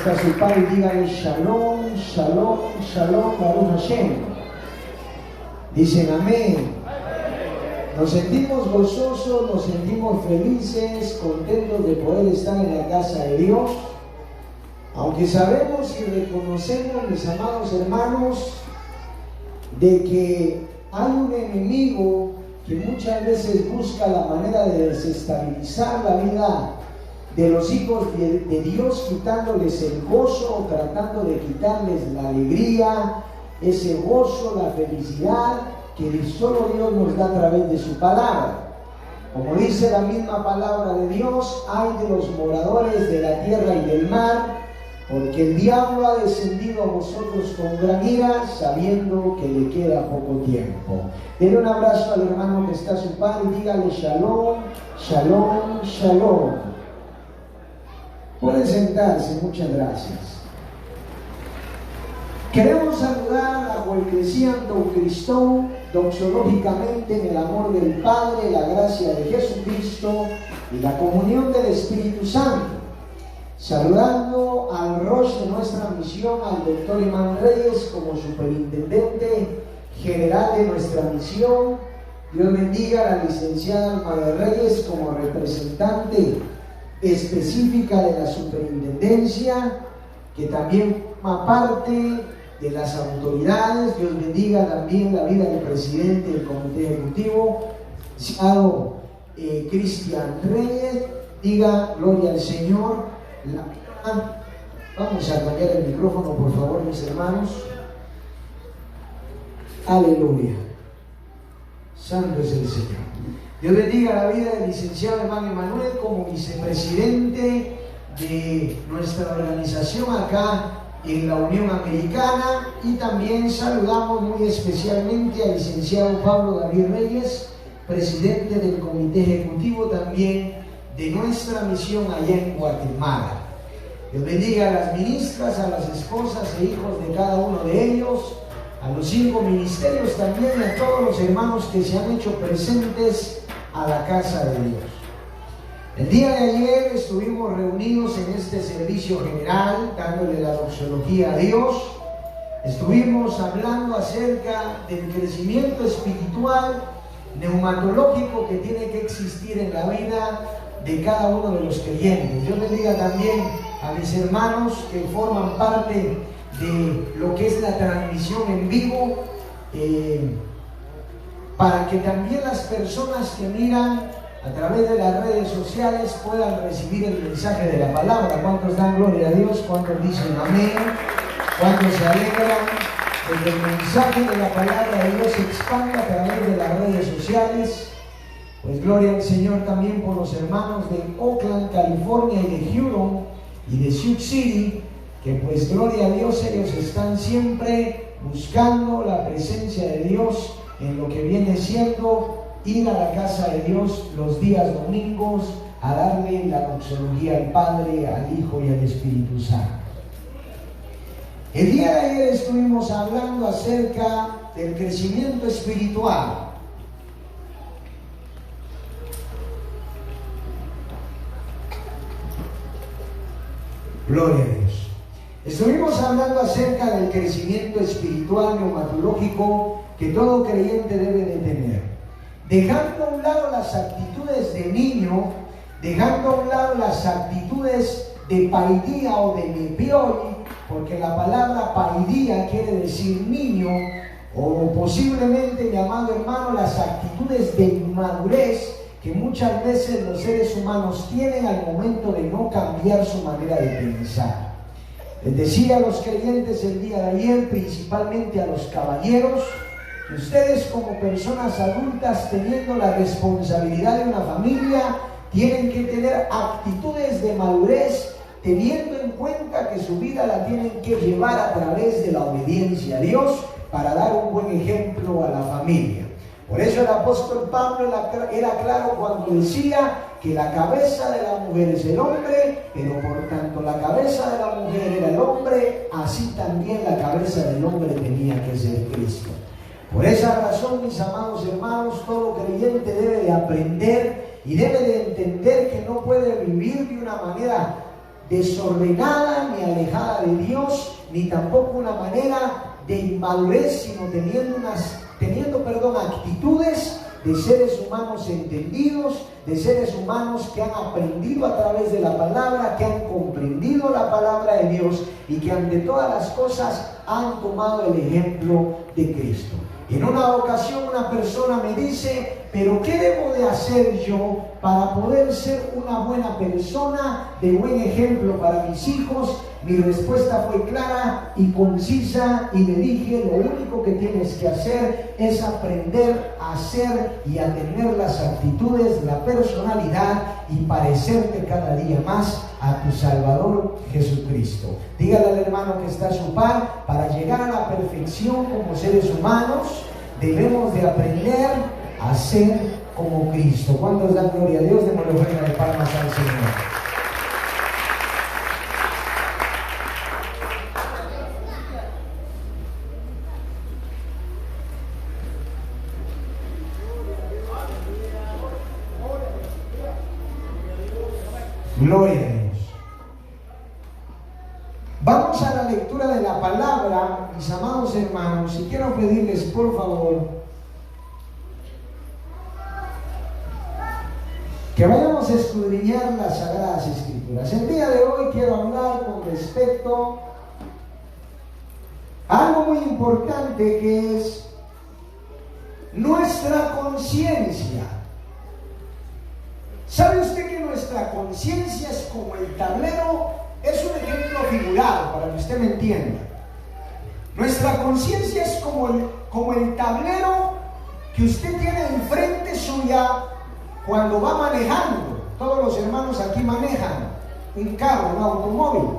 está su padre, dígale Shalom, Shalom, Shalom, Baruch Hashem. Dicen amén. Nos sentimos gozosos, nos sentimos felices, contentos de poder estar en la casa de Dios. Aunque sabemos y reconocemos, mis amados hermanos, de que hay un enemigo que muchas veces busca la manera de desestabilizar la vida de los hijos de Dios, quitándoles el gozo, tratando de quitarles la alegría, ese gozo, la felicidad que solo Dios nos da a través de su palabra. Como dice la misma palabra de Dios, hay de los moradores de la tierra y del mar, porque el diablo ha descendido a vosotros con gran ira, sabiendo que le queda poco tiempo. Denle un abrazo al hermano que está a su par y dígale Shalom, Shalom, Shalom. Pueden sentarse, muchas gracias. Queremos saludar a Huelcreciando Cristo, doxológicamente en el amor del Padre, la gracia de Jesucristo y la comunión del Espíritu Santo. Saludando al Rosh de nuestra misión, al doctor Imán Reyes como superintendente general de nuestra misión. Dios bendiga a la licenciada Alma de Reyes como representante específica de la superintendencia, que también forma parte de las autoridades. Dios bendiga también la vida del presidente del comité ejecutivo, licenciado Cristian Reyes. Diga gloria al Señor. Vamos a cambiar el micrófono, por favor, mis hermanos. Aleluya. Santo es el Señor. Dios bendiga la vida del licenciado hermano Emanuel como vicepresidente de nuestra organización acá en la Unión Americana, y también saludamos muy especialmente al licenciado Pablo David Reyes, presidente del comité ejecutivo también de nuestra misión allá en Guatemala. Dios bendiga a las ministras, a las esposas e hijos de cada uno de ellos, a los 5 ministerios también y a todos los hermanos que se han hecho presentes a la casa de Dios. El día de ayer estuvimos reunidos en este servicio general dándole la doxología a Dios. Estuvimos hablando acerca del crecimiento espiritual, neumatológico que tiene que existir en la vida de cada uno de los creyentes. Dios bendiga también a mis hermanos que forman parte de lo que es la transmisión en vivo, para que también las personas que miran a través de las redes sociales puedan recibir el mensaje de la palabra. ¿Cuántos dan gloria a Dios? ¿Cuántos dicen amén? ¿Cuántos se alegran de que el mensaje de la palabra de Dios se expanda a través de las redes sociales? Pues gloria al Señor también por los hermanos de Oakland, California, y de Huron y de Sioux City, que pues gloria a Dios, ellos están siempre buscando la presencia de Dios en lo que viene siendo ir a la casa de Dios los días domingos a darle la doxología al Padre, al Hijo y al Espíritu Santo. El día de ayer estuvimos hablando acerca del crecimiento espiritual. Gloria a Dios. Estuvimos hablando acerca del crecimiento espiritual neumatológico que todo creyente debe de tener, dejando a un lado las actitudes de niño, dejando a un lado las actitudes de paidía o de mepioli, porque la palabra paidía quiere decir niño, o posiblemente, mi amado hermano, las actitudes de inmadurez que muchas veces los seres humanos tienen al momento de no cambiar su manera de pensar. Les decía a los creyentes el día de ayer, principalmente a los caballeros, que ustedes como personas adultas teniendo la responsabilidad de una familia, tienen que tener actitudes de madurez, teniendo en cuenta que su vida la tienen que llevar a través de la obediencia a Dios para dar un buen ejemplo a la familia. Por eso el apóstol Pablo era claro cuando decía que la cabeza de la mujer es el hombre, pero por tanto la cabeza de la mujer era el hombre, así también la cabeza del hombre tenía que ser Cristo. Por esa razón, mis amados hermanos, todo creyente debe de aprender y debe de entender que no puede vivir de una manera desordenada ni alejada de Dios, ni tampoco una manera de inmadurez, sino teniendo actitudes de seres humanos entendidos, de seres humanos que han aprendido a través de la palabra, que han comprendido la palabra de Dios y que ante todas las cosas han tomado el ejemplo de Cristo. En una ocasión una persona me dice: ¿pero qué debo de hacer yo para poder ser una buena persona, de buen ejemplo para mis hijos? Mi respuesta fue clara y concisa y le dije: lo único que tienes que hacer es aprender a ser y a tener las actitudes, la personalidad y parecerte cada día más a tu Salvador Jesucristo. Dígale al hermano que está a su par: para llegar a la perfección como seres humanos debemos de aprender a ser como Cristo. ¿Cuántos dan gloria a Dios? Démosle ofrenda de palmas al Señor. Gloria a Dios. Vamos a la lectura de la palabra, mis amados hermanos, y quiero pedirles por favor que vayamos a escudriñar las Sagradas Escrituras. El día de hoy quiero hablar con respecto a algo muy importante, que es nuestra conciencia. ¿Sabe usted que nuestra conciencia es como el tablero? Es un ejemplo figurado para que usted me entienda. Nuestra conciencia es como el tablero que usted tiene enfrente suya cuando va manejando. Todos los hermanos aquí manejan un carro, un automóvil.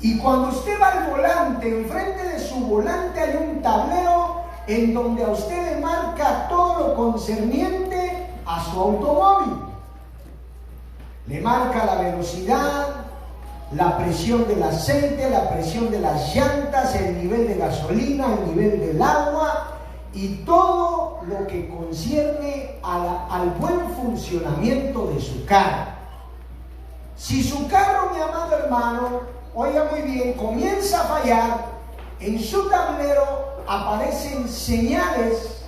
Y cuando usted va al volante, enfrente de su volante hay un tablero en donde a usted le marca todo lo concerniente a su automóvil. Le marca la velocidad, la presión del aceite, la presión de las llantas, el nivel de gasolina, el nivel del agua y todo lo que concierne al buen funcionamiento de su carro. Si su carro, mi amado hermano, oiga muy bien, comienza a fallar, en su tablero aparecen señales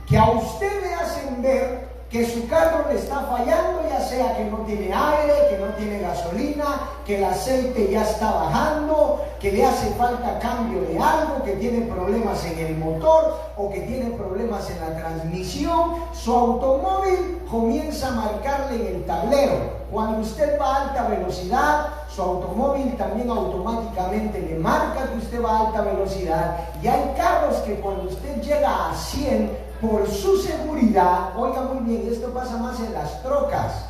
que a usted le hacen ver que su carro le está fallando, ya sea que no tiene aire, que no tiene gasolina, que el aceite ya está bajando, que le hace falta cambio de algo, que tiene problemas en el motor o que tiene problemas en la transmisión. Su automóvil comienza a marcarle en el tablero. Cuando usted va a alta velocidad, su automóvil también automáticamente le marca que usted va a alta velocidad. Y hay carros que cuando usted llega a 100, por su seguridad, oiga muy bien, esto pasa más en las trocas,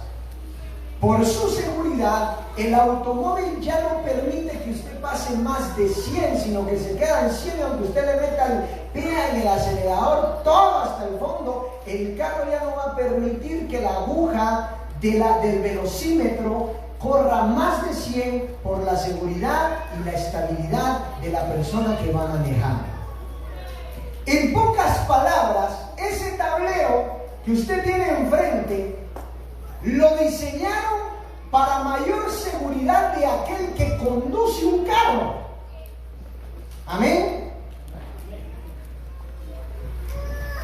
por su seguridad, el automóvil ya no permite que usted pase más de 100, sino que se queda en 100, aunque usted le meta el pie en el acelerador todo hasta el fondo, el carro ya no va a permitir que la aguja del velocímetro corra más de 100 por la seguridad y la estabilidad de la persona que va manejando. En pocas palabras, ese tablero que usted tiene enfrente lo diseñaron para mayor seguridad de aquel que conduce un carro. Amén.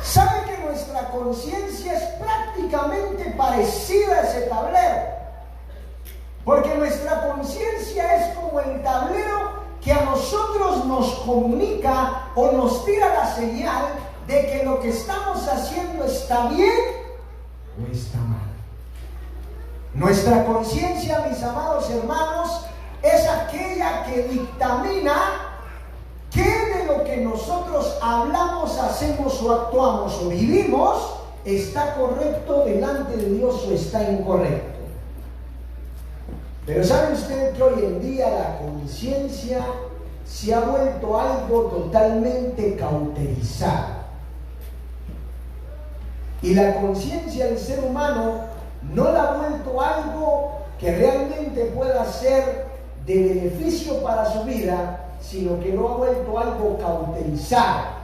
¿Sabe que nuestra conciencia es prácticamente parecida a ese tablero? Porque nuestra conciencia es como el tablero que a nosotros nos comunica o nos tira la señal de que lo que estamos haciendo está bien o está mal. Nuestra conciencia, mis amados hermanos, es aquella que dictamina qué de lo que nosotros hablamos, hacemos o actuamos o vivimos está correcto delante de Dios o está incorrecto. Pero ¿sabe usted que hoy en día la conciencia se ha vuelto algo totalmente cauterizado? Y la conciencia del ser humano no la ha vuelto algo que realmente pueda ser de beneficio para su vida, sino que lo ha vuelto algo cauterizado.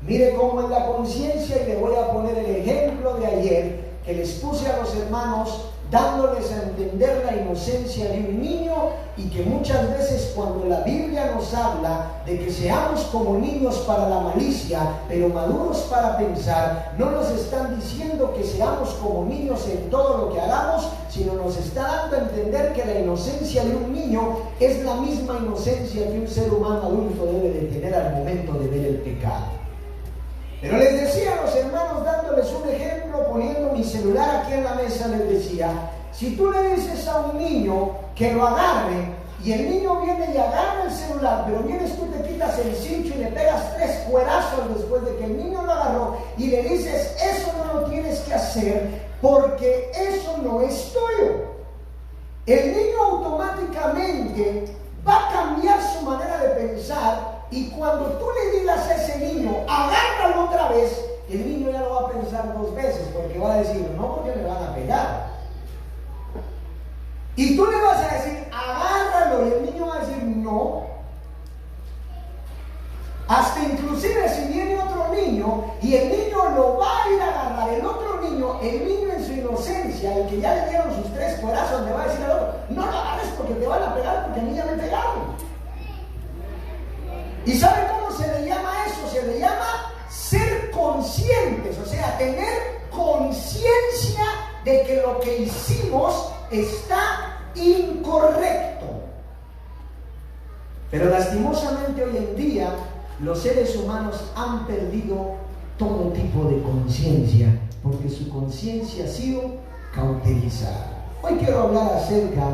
Mire cómo es la conciencia, y le voy a poner el ejemplo de ayer que les puse a los hermanos dándoles a entender la inocencia de un niño, y que muchas veces cuando la Biblia nos habla de que seamos como niños para la malicia, pero maduros para pensar, no nos están diciendo que seamos como niños en todo lo que hagamos, sino nos está dando a entender que la inocencia de un niño es la misma inocencia que un ser humano adulto debe de tener al momento de ver el pecado. Pero les decía a los hermanos, dándoles un ejemplo, poniendo mi celular aquí en la mesa, les decía, si tú le dices a un niño que lo agarre, y el niño viene y agarra el celular, pero vienes tú, te quitas el cincho y le pegas 3 cuerazos después de que el niño lo agarró, y le dices, eso no lo tienes que hacer porque eso no es tuyo, el niño automáticamente va a cambiar su manera de pensar. Y cuando tú le digas a ese niño, agárralo otra vez, el niño ya lo va a pensar 2 veces, porque va a decir, no, porque me van a pegar. Y tú le vas a decir, agárralo, y el niño va a decir, no. Hasta inclusive si viene otro niño, y el niño lo va a ir a agarrar, el otro niño, el niño en su inocencia, el que ya le dieron sus 3 corazos, le va a decir al otro, no lo agarres porque te van a pegar, porque a mí ya me pegaron. ¿Y sabe cómo se le llama eso? Se le llama ser conscientes, o sea, tener conciencia de que lo que hicimos está incorrecto. Pero lastimosamente hoy en día los seres humanos han perdido todo tipo de conciencia, porque su conciencia ha sido cauterizada. Hoy quiero hablar acerca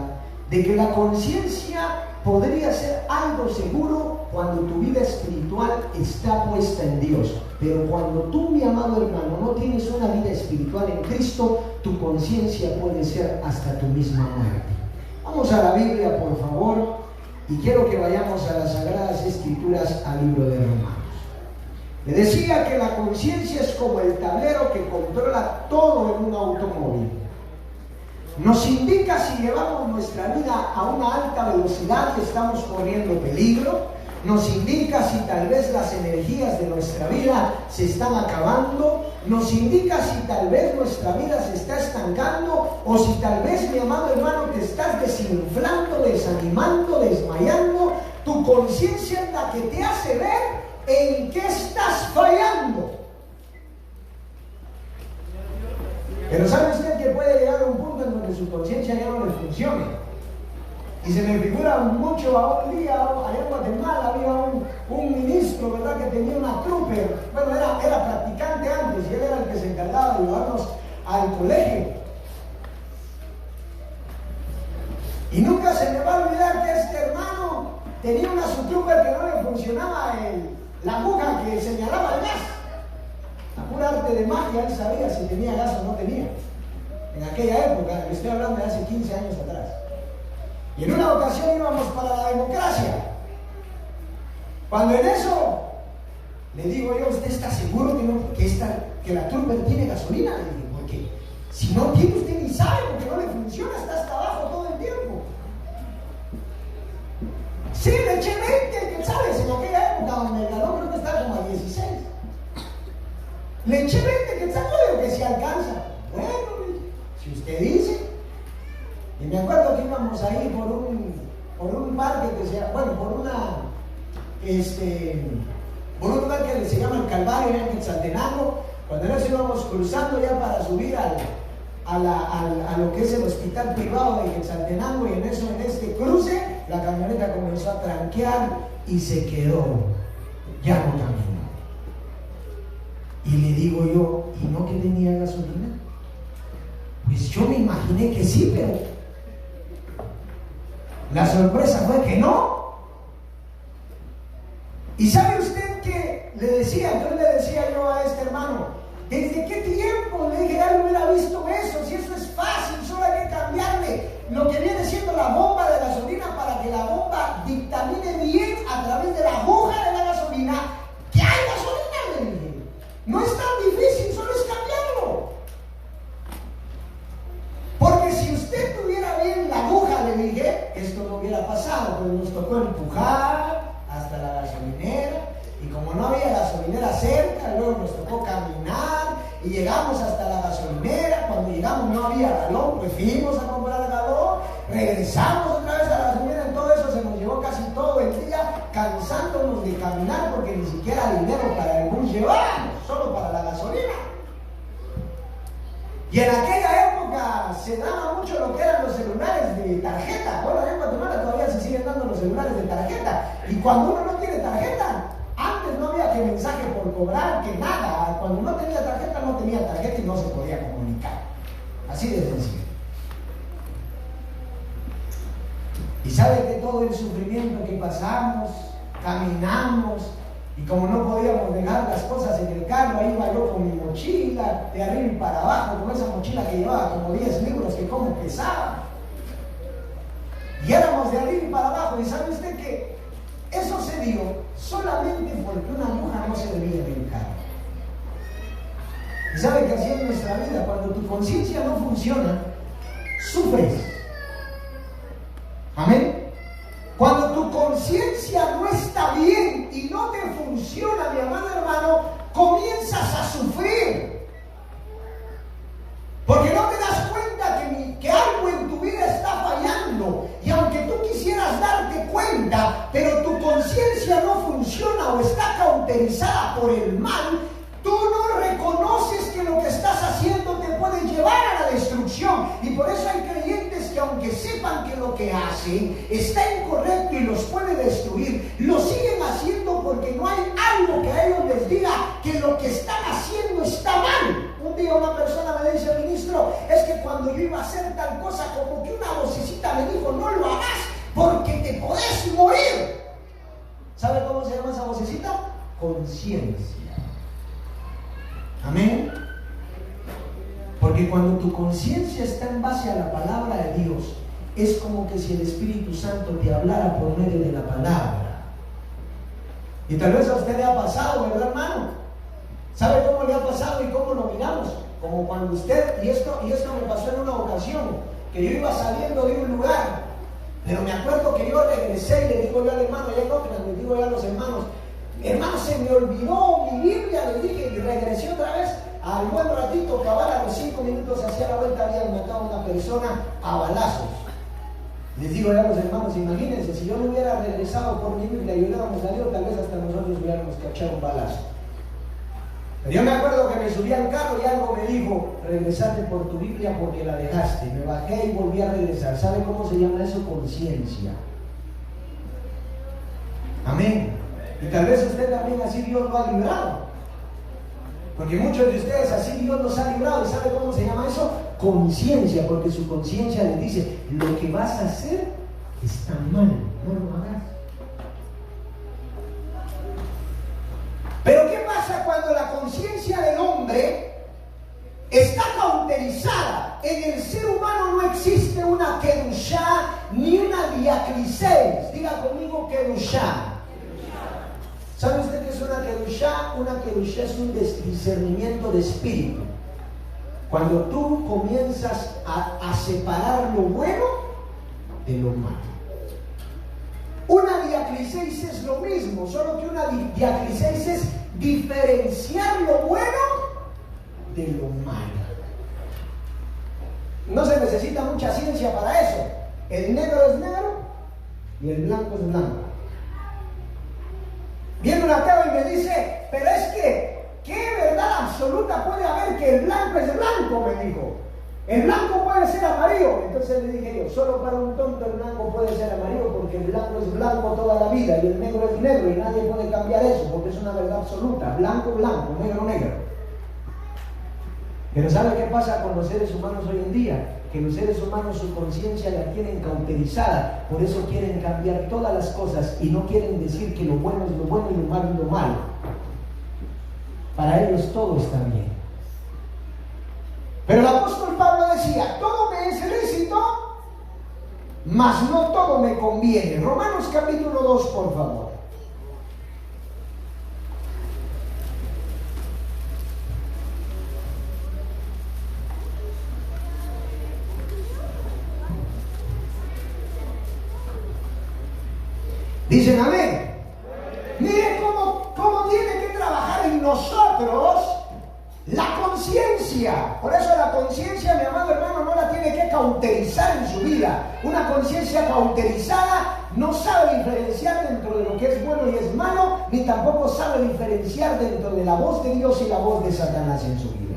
de que la conciencia podría ser algo seguro cuando tu vida espiritual está puesta en Dios. Pero cuando tú, mi amado hermano, no tienes una vida espiritual en Cristo, tu conciencia puede ser hasta tu misma muerte. Vamos a la Biblia, por favor, y quiero que vayamos a las Sagradas Escrituras, al libro de Romanos. Le decía que la conciencia es como el tablero que controla todo en un automóvil. Nos indica si llevamos nuestra vida a una alta velocidad y estamos corriendo peligro. Nos indica si tal vez las energías de nuestra vida se están acabando. Nos indica si tal vez nuestra vida se está estancando, o si tal vez, mi amado hermano, te estás desinflando, desanimando, desmayando. Tu conciencia es la que te hace ver en qué estás fallando. Pero ¿sabe usted que puede llegar a un punto en donde su conciencia ya no le funcione? Y se me figura mucho a un día, allá en Guatemala, había un ministro, ¿verdad?, que tenía una trooper. Bueno, era practicante antes, y él era el que se encargaba de llevarnos al colegio. Y nunca se me va a olvidar que este hermano tenía una subtrooper que no le funcionaba la aguja que señalaba el gas. A pura arte de magia, él sabía si tenía gas o no tenía. En aquella época, le estoy hablando de hace 15 años atrás. Y en una ocasión íbamos para la democracia. Cuando en eso le digo yo, ¿usted está seguro que la trooper tiene gasolina? Le dije, porque si no tiene, usted ni sabe, porque no le funciona, está hasta abajo todo el tiempo. Sí, le eché 20 quetzales en aquella época, donde el galón creo que estaba como a 16. Le eché 20 quetzales, digo que si alcanza. Bueno, si usted dice. Y me acuerdo que íbamos ahí por un parque que se llama, bueno, por un lugar que se llama el Calvario, en Quetzaltenango. Cuando nos íbamos cruzando ya para subir a lo que es el hospital privado de Quetzaltenango, y en este cruce la camioneta comenzó a tranquear y se quedó, ya no caminó. Y le digo yo, ¿y no que tenía gasolina? Pues yo me imaginé que sí, pero la sorpresa fue que no. ¿Y sabe usted qué le decía? Yo le decía yo a este hermano, ¿desde qué tiempo? Le dije, ya no hubiera visto eso, si eso es fácil, solo hay que cambiarle lo que viene siendo la bomba de gasolina para que la bomba dictamine bien a través de la aguja de la gasolina que hay gasolina, le dije. No es tan difícil, solo es cambiarlo. Porque si usted tuviera bien la aguja, le dije, esto no hubiera pasado, pero nos tocó empujar hasta la gasolinera, y como no había gasolinera cerca, luego nos tocó caminar, y llegamos hasta la gasolinera. Cuando llegamos no había galón, pues fuimos a comprar galón, regresamos otra vez a la gasolinera, en todo eso se nos llevó casi todo el día cansándonos de caminar porque ni siquiera dinero para el bus llevábamos, solo para la gasolina. Y en aquella época se daba mucho lo que eran los celulares de tarjeta. Bueno, en Guatemala todavía se siguen dando los celulares de tarjeta. Y cuando uno no tiene tarjeta, antes no había que mensaje por cobrar, que nada. Cuando uno tenía tarjeta y no se podía comunicar. Así de sencillo. Y sabe que todo el sufrimiento que pasamos, caminamos, y como no podíamos dejar las cosas en el carro, ahí iba yo con mi mochila, de arriba y para abajo, con esa mochila que llevaba como 10 libros, que como pesaba. Y éramos de arriba y para abajo, y sabe usted que eso se dio solamente porque una aguja no servía en el carro. Y sabe que así es nuestra vida, cuando tu conciencia no funciona, sufres. Amén. Cuando tu conciencia no está bien y no te funciona, mi amado hermano, comienzas a sufrir. Porque no te das cuenta que algo en tu vida está fallando. Y aunque tú quisieras darte cuenta, pero tu conciencia no funciona o está cauterizada por el mal, tú no reconoces que lo que estás haciendo te puede llevar a la destrucción. Y por eso hay creyentes que aunque sepan que lo que hacen está incorrecto y los puede destruir, lo siguen haciendo porque no hay algo que a ellos les diga que lo que están haciendo está mal. Un día una persona me dice: ministro, es que cuando yo iba a hacer tal cosa, como que una vocecita me dijo: no lo hagas porque te podés morir. ¿Sabe cómo se llama esa vocecita? Conciencia. Amén. Porque cuando tu conciencia está en base a la palabra de Dios, es como que si el Espíritu Santo te hablara por medio de la palabra. Y tal vez a usted le ha pasado, ¿verdad, hermano? ¿Sabe cómo le ha pasado y cómo lo miramos? Como cuando usted, y esto me pasó en una ocasión, que yo iba saliendo de un lugar, pero me acuerdo que yo regresé y le digo yo al hermano, allá en Oakland, le digo yo a los hermanos: hermano, se me olvidó mi Biblia, les dije, y regresé otra vez. Al buen ratito, cabal, a los 5 minutos hacia la vuelta, habían matado a una persona a balazos. Les digo ya a los hermanos: imagínense, si yo no hubiera regresado por mi Biblia y hubiéramos salido, tal vez hasta nosotros hubiéramos cachado un balazo. Pero yo me acuerdo que me subí al carro y algo me dijo: regresate por tu Biblia porque la dejaste. Me bajé y volví a regresar. ¿Sabe cómo se llama eso? Conciencia. Amén. Y tal vez usted también así Dios lo ha librado. Porque muchos de ustedes así Dios los ha librado. ¿Y sabe cómo se llama eso? Conciencia. Porque su conciencia le dice: lo que vas a hacer está mal, no lo hagas. Pero ¿qué pasa cuando la conciencia del hombre está cauterizada? En el ser humano no existe una kedushá ni una diacriseis. Diga conmigo: kedushá. ¿Sabe usted qué es una kedushá? Una kedushá es un discernimiento de espíritu. Cuando tú comienzas a separar lo bueno de lo malo. Una diacriseis es lo mismo, solo que una diacriseis es diferenciar lo bueno de lo malo. No se necesita mucha ciencia para eso. El negro es negro y el blanco es blanco. Viene un ateo y me dice: pero es que, ¿qué verdad absoluta puede haber que el blanco es blanco? Me dijo. El blanco puede ser amarillo. Entonces le dije yo: solo para un tonto el blanco puede ser amarillo, porque el blanco es blanco toda la vida y el negro es negro, y nadie puede cambiar eso porque es una verdad absoluta. Blanco, blanco, negro, negro. Pero ¿sabe qué pasa con los seres humanos hoy en día? Que los seres humanos su conciencia la tienen cauterizada, por eso quieren cambiar todas las cosas y no quieren decir que lo bueno es lo bueno y lo malo es lo malo. Para ellos todo está bien. Pero el apóstol Pablo decía: todo me es lícito, mas no todo me conviene. Romanos capítulo 2, por favor. Dicen amén. Mire cómo tiene que trabajar en nosotros la conciencia. conciencia. Por eso la conciencia, mi amado hermano, no la tiene que cauterizar en su vida. Una conciencia cauterizada no sabe diferenciar dentro de lo que es bueno y es malo, ni tampoco sabe diferenciar dentro de la voz de Dios y la voz de Satanás en su vida.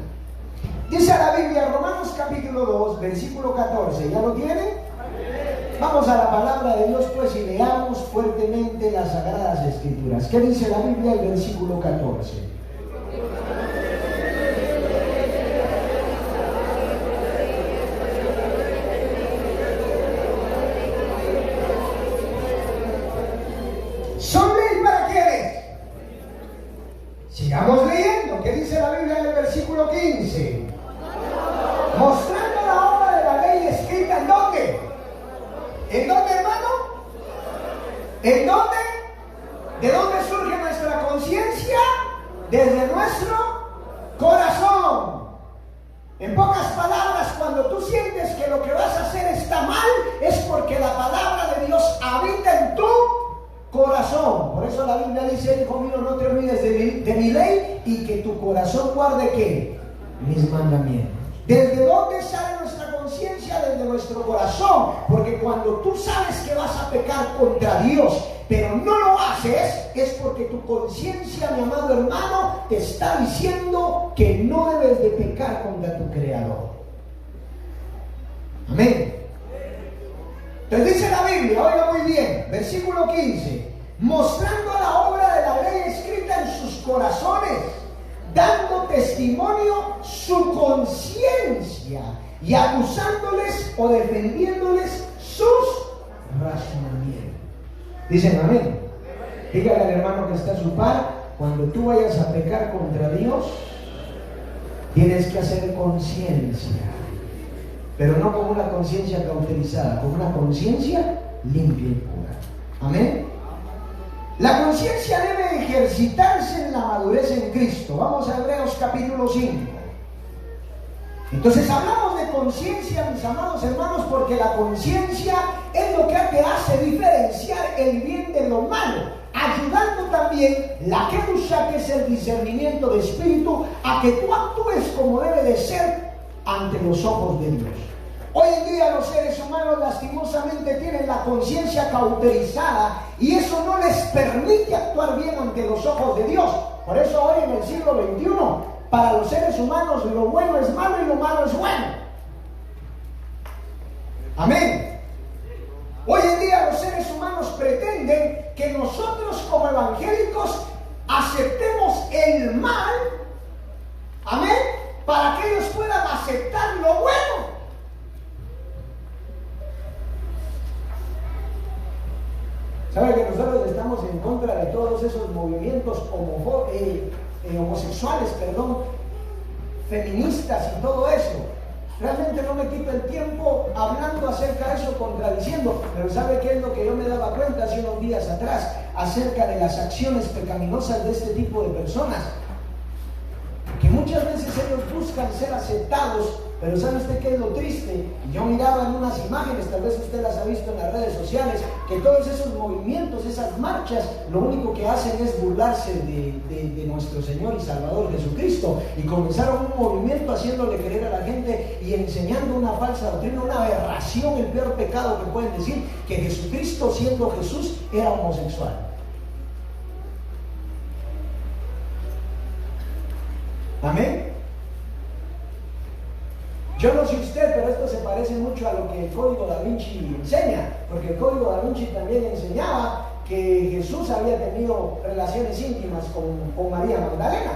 Dice la Biblia, Romanos capítulo 2, versículo 14. ¿Ya lo tienen? Vamos a la palabra de Dios pues y leamos fuertemente las Sagradas Escrituras. ¿Qué dice la Biblia el versículo 14? ¿Son ley para quiénes? Sigamos leyendo. ¿Qué dice la Biblia en el versículo 15? Mostrando la obra de la ley escrita ¿en dónde? ¿En dónde, hermano? ¿En dónde? ¿De dónde surge nuestra conciencia? Desde nuestro corazón. En pocas palabras, cuando tú sientes que lo que vas a hacer está mal, es porque la palabra de Dios habita en tu corazón. Por eso la Biblia dice, hijo mío, no te olvides de mi ley y que tu corazón guarde ¿qué? Mis mandamientos. ¿Desde dónde sale nuestra conciencia? Desde nuestro corazón. Porque cuando tú sabes que vas a pecar contra Dios, pero no lo haces, es porque tu conciencia, mi amado hermano, te está diciendo que no debes de pecar contra tu Creador. Amén. Entonces dice la Biblia, oiga muy bien, versículo 15, mostrando la obra de la ley escrita en sus corazones, dando testimonio su conciencia y acusándoles o defendiéndoles sus razonamientos. Dicen amén. Dígale al hermano que está a su par, cuando tú vayas a pecar contra Dios, tienes que hacer conciencia, pero no con una conciencia cauterizada, con una conciencia limpia y pura. Amén. La conciencia debe ejercitarse en la madurez en Cristo. Vamos a Hebreos capítulo 5. Entonces hablamos de conciencia, mis amados hermanos, porque la conciencia es lo que te hace diferenciar el bien de lo malo, ayudando también la kedusha, que es el discernimiento de espíritu, a que tú actúes como debe de ser ante los ojos de Dios. Hoy en día los seres humanos lastimosamente tienen la conciencia cauterizada y eso no les permite actuar bien ante los ojos de Dios. Por eso hoy en el siglo XXI, para los seres humanos lo bueno es malo y lo malo es bueno. Amén. Hoy en día los seres humanos pretenden que nosotros como evangélicos aceptemos el mal, amén, para que ellos puedan aceptar lo bueno. ¿Sabe que nosotros estamos en contra de todos esos movimientos homosexuales, feministas y todo eso? Realmente no me quito el tiempo hablando acerca de eso, contradiciendo, pero ¿sabe qué es lo que yo me daba cuenta hace unos días atrás acerca de las acciones pecaminosas de este tipo de personas? Que muchas veces ellos buscan ser aceptados, pero ¿sabe usted qué es lo triste? Yo miraba en unas imágenes, tal vez usted las ha visto en las redes sociales, que todos esos movimientos, esas marchas, lo único que hacen es burlarse de nuestro Señor y Salvador Jesucristo, y comenzaron un movimiento haciéndole creer a la gente y enseñando una falsa doctrina, una aberración, el peor pecado que pueden decir, que Jesucristo, siendo Jesús, era homosexual. Amén. Yo no sé usted, pero esto se parece mucho a lo que el Código Da Vinci enseña, porque el Código Da Vinci también enseñaba que Jesús había tenido relaciones íntimas con María Magdalena.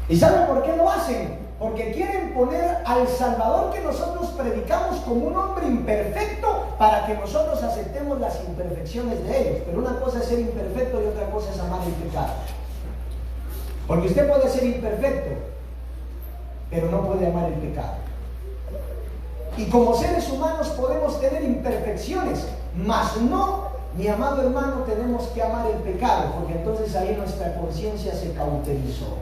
¿Y saben por qué lo hacen? Porque quieren poner al Salvador que nosotros predicamos como un hombre imperfecto para que nosotros aceptemos las imperfecciones de ellos. Pero una cosa es ser imperfecto y otra cosa es amar el pecado. Porque usted puede ser imperfecto, pero no puede amar el pecado. Y como seres humanos podemos tener imperfecciones, mas no, mi amado hermano, tenemos que amar el pecado, porque entonces ahí nuestra conciencia se cauterizó.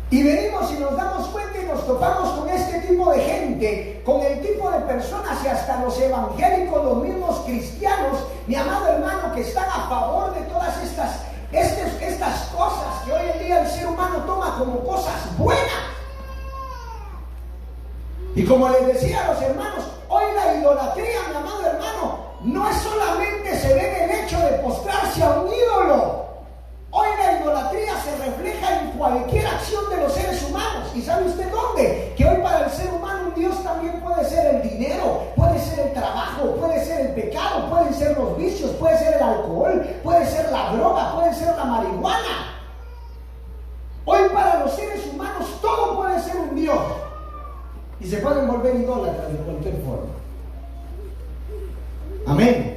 Y venimos y nos damos cuenta y nos topamos con este tipo de gente, con el tipo de personas y hasta los evangélicos, los mismos cristianos, mi amado hermano, que están a favor de todas estas cosas que hoy en día el ser humano toma como cosas buenas. Y como les decía a los hermanos, hoy la idolatría, mi amado hermano, no es solamente se ve en el hecho de postrarse a un ídolo. Hoy la idolatría se refleja en cualquier acción de los seres humanos. ¿Y sabe usted dónde? Que hoy para el ser humano un Dios también puede ser el dinero, puede ser el trabajo, puede ser el pecado, pueden ser los vicios, puede ser el alcohol, puede ser la droga, puede ser la marihuana. Hoy para los seres humanos todo puede ser un Dios. Y se pueden volver idólatras de cualquier forma. Amén.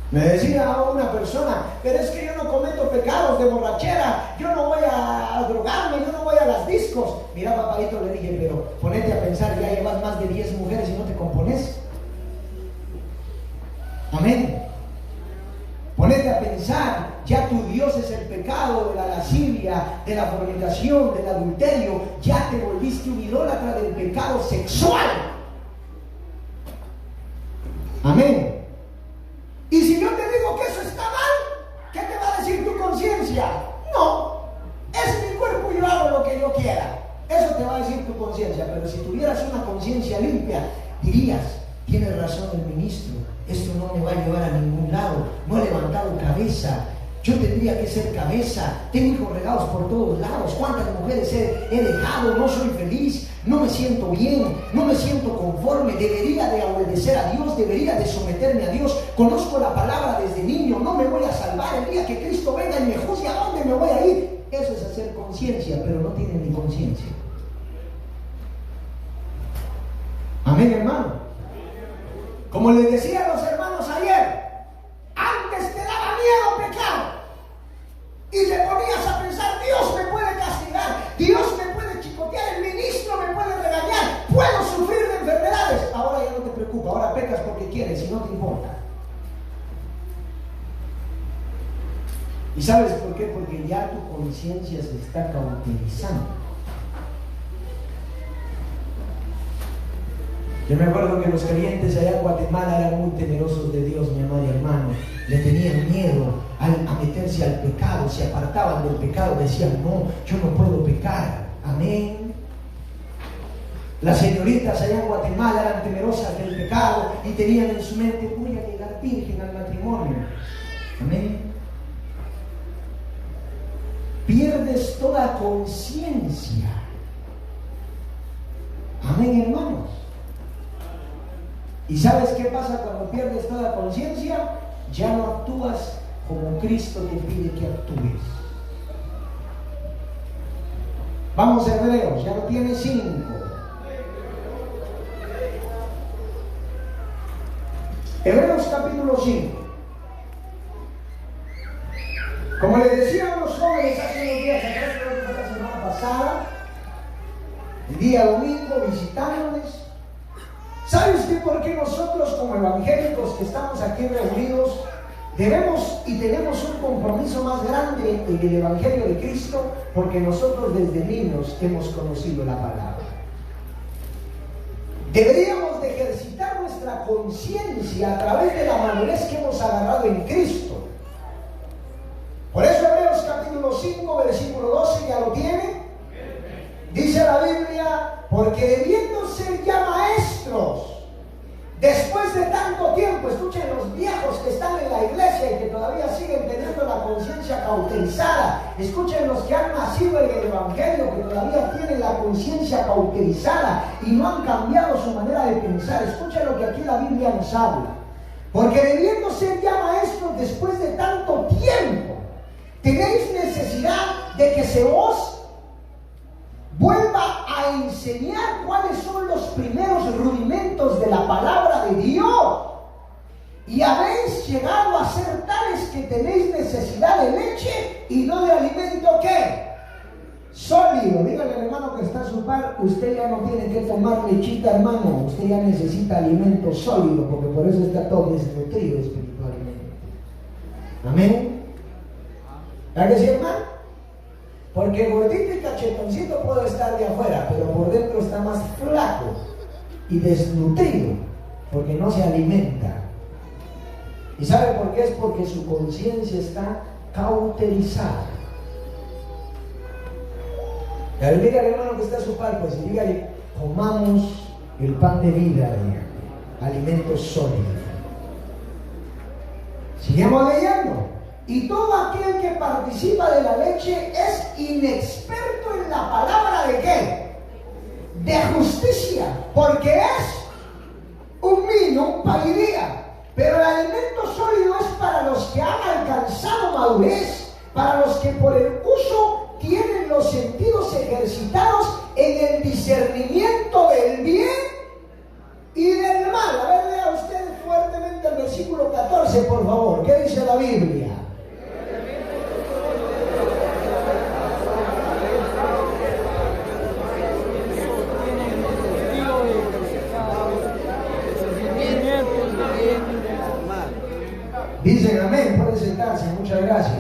Me decía una persona, pero es que yo no cometo pecados de borrachera, yo no voy a drogarme, yo no voy a las discos. Mira, papadito, le dije, pero ponete a pensar, ya llevas más de 10 mujeres y no te compones. Amén. Ponete a pensar, ya tu Dios es el pecado de la lascivia, de la fornicación, del adulterio, ya te volviste un idólatra del pecado sexual. Amén. Y si yo te digo que eso está mal, ¿qué te va a decir tu conciencia? No, es mi cuerpo y yo hago lo que yo quiera. Eso te va a decir tu conciencia. Pero si tuvieras una conciencia limpia, dirías, tiene razón el ministro, esto no me va a llevar a ningún lado, no he levantado cabeza, yo tendría que ser cabeza, tengo hijos regados por todos lados, cuántas mujeres he dejado, no soy feliz, no me siento bien, no me siento conforme, debería de obedecer a Dios, debería de someterme a Dios, conozco la palabra desde niño, no me voy a salvar el día que Cristo venga y me juzgue, ¿a dónde me voy a ir? Eso es hacer conciencia, pero no tienen ni conciencia. Amén, hermano. Como les decía a los hermanos ayer, antes te daba miedo pecar y te ponías a pensar, Dios me puede castigar, Dios me puede chicotear, el ministro me puede regañar, puedo sufrir de enfermedades. Ahora ya no te preocupa, ahora pecas porque quieres y no te importa. ¿Y sabes por qué? Porque ya tu conciencia se está cauterizando. Yo me acuerdo que los creyentes allá en Guatemala eran muy temerosos de Dios, mi amado hermano. Le tenían miedo a meterse al pecado, se apartaban del pecado, decían, no, yo no puedo pecar. Amén. Las señoritas allá en Guatemala eran temerosas del pecado y tenían en su mente, voy a llegar virgen al matrimonio. Amén. Pierdes toda conciencia. Amén, hermanos. ¿Y sabes qué pasa cuando pierdes toda conciencia? Ya no actúas como Cristo te pide que actúes. Vamos a Hebreos, ya lo tiene 5. Hebreos capítulo 5. Como les decía a los jóvenes hace unos días atrás, creo que fue la semana pasada, el día domingo, visitándoles, ¿sabe usted por qué nosotros como evangélicos que estamos aquí reunidos debemos y tenemos un compromiso más grande en el Evangelio de Cristo? Porque nosotros desde niños hemos conocido la palabra. Deberíamos de ejercitar nuestra conciencia a través de la madurez que hemos agarrado en Cristo. Por eso Hebreos capítulo 5 versículo 12 ya lo tiene. Dice la Biblia, porque debiendo ser ya maestros, después de tanto tiempo, escuchen los viejos que están en la iglesia y que todavía siguen teniendo la conciencia cauterizada, escuchen los que han nacido en el Evangelio, que todavía tienen la conciencia cauterizada y no han cambiado su manera de pensar. Escuchen lo que aquí la Biblia nos habla. Porque debiendo ser ya maestros después de tanto tiempo, tenéis necesidad de que se os vuelva a enseñar cuáles son los primeros rudimentos de la palabra de Dios. Y habéis llegado a ser tales que tenéis necesidad de leche y no de alimento, ¿qué? Sólido. Dígale al hermano que está a su par, usted ya no tiene que tomar lechita, hermano, usted ya necesita alimento sólido, porque por eso está todo desnutrido espiritualmente. Amén. ¿Verdad que sí, hermano? Porque gordito y cachetoncito puede estar de afuera, pero por dentro está más flaco y desnutrido, porque no se alimenta. ¿Y sabe por qué? Es porque su conciencia está cauterizada. Y ahora diga al hermano que está a su par, pues, y dígale: comamos el pan de vida, dígale, alimento sólido. Sigamos leyendo. Y todo aquel que participa de la leche es inexperto en la palabra ¿de qué? De justicia, porque es un vino, un pan y día. Pero el alimento sólido es para los que han alcanzado madurez, para los que por el uso tienen los sentidos ejercitados en el discernimiento del bien y del mal. A ver, lea usted fuertemente el versículo 14, por favor. ¿Qué dice la Biblia? Dicen amén, pueden sentarse, muchas gracias.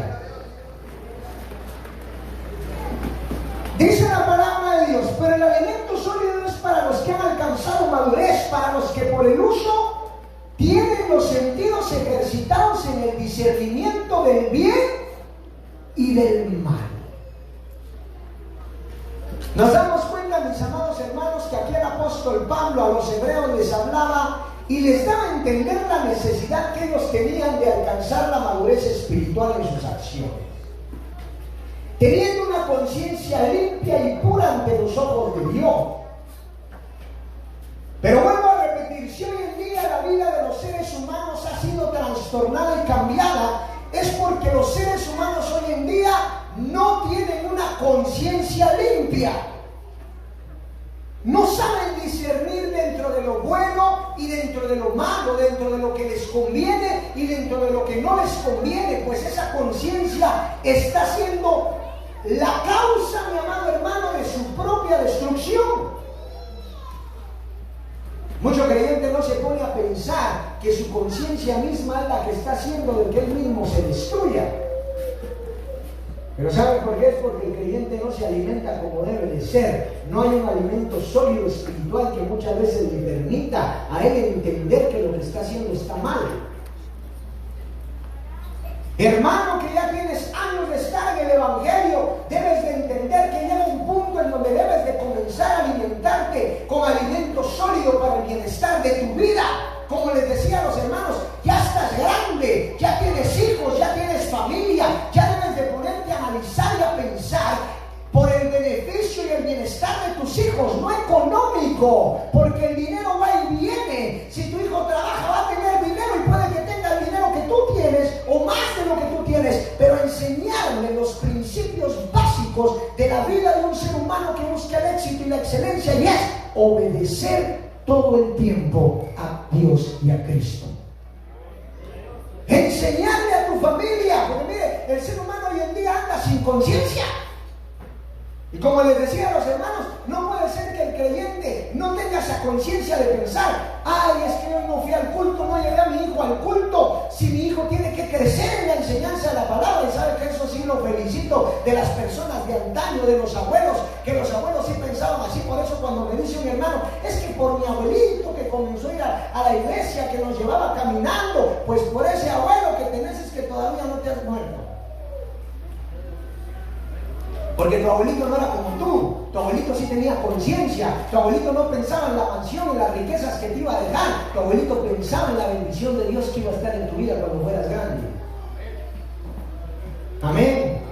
Dice la palabra de Dios: pero el alimento sólido es para los que han alcanzado madurez, para los que por el uso tienen los sentidos ejercitados en el discernimiento del bien y del mal. Nos damos cuenta, mis amados hermanos, que aquí el apóstol Pablo a los hebreos les hablaba y les daba a entender la necesidad que ellos tenían de alcanzar la madurez espiritual en sus acciones, teniendo una conciencia limpia y pura ante los ojos de Dios. Pero vuelvo a repetir, si hoy en día la vida de los seres humanos ha sido trastornada y cambiada, es porque los seres humanos hoy en día no tienen una conciencia limpia. No saben discernir dentro de lo bueno y dentro de lo malo, dentro de lo que les conviene y dentro de lo que no les conviene, pues esa conciencia está siendo la causa, mi amado hermano, de su propia destrucción. Mucho creyente no se pone a pensar que su conciencia misma es la que está haciendo de que él mismo se destruya. Pero ¿saben por qué? Es porque el creyente no se alimenta como debe de ser. No hay un alimento sólido espiritual que muchas veces le permita a él entender que lo que está haciendo está mal. Hermano, que ya tienes años de estar en el Evangelio, debes de entender que llega un punto en donde debes de comenzar a alimentarte con alimento sólido para el bienestar de tu vida. Como les decía a los hermanos, ya estás grande, ya tienes hijos, ya tienes familia, ya debes de ponerte a analizar y a pensar por el beneficio y el bienestar de tus hijos, no económico, porque el dinero va y viene. Si tu hijo trabaja, va a tener dinero y puede que tenga el dinero que tú tienes o más de lo que tú tienes, pero enseñarle los principios básicos de la vida de un ser humano que busca el éxito y la excelencia, y es obedecer todo el tiempo a Dios y a Cristo. Enseñarle a tu familia, porque mire, el ser humano hoy en día anda sin conciencia. Y como les decía a los hermanos, no puede ser que el creyente no tenga esa conciencia de pensar: ay, es que yo no fui al culto, no llevé a mi hijo al culto. Si mi hijo tiene que crecer en la enseñanza de la palabra, y sabe que eso sí lo felicito de las personas de antaño, de los abuelos, que los abuelos sí pensaban así. Por eso cuando me dice un hermano: es que por mi abuelito que comenzó a ir a la iglesia, que nos llevaba caminando, pues por ese abuelo que tenés es que todavía no te has muerto. Porque tu abuelito no era como tú, tu abuelito sí tenía conciencia, tu abuelito no pensaba en la mansión y las riquezas que te iba a dejar, tu abuelito pensaba en la bendición de Dios que iba a estar en tu vida cuando fueras grande. Amén.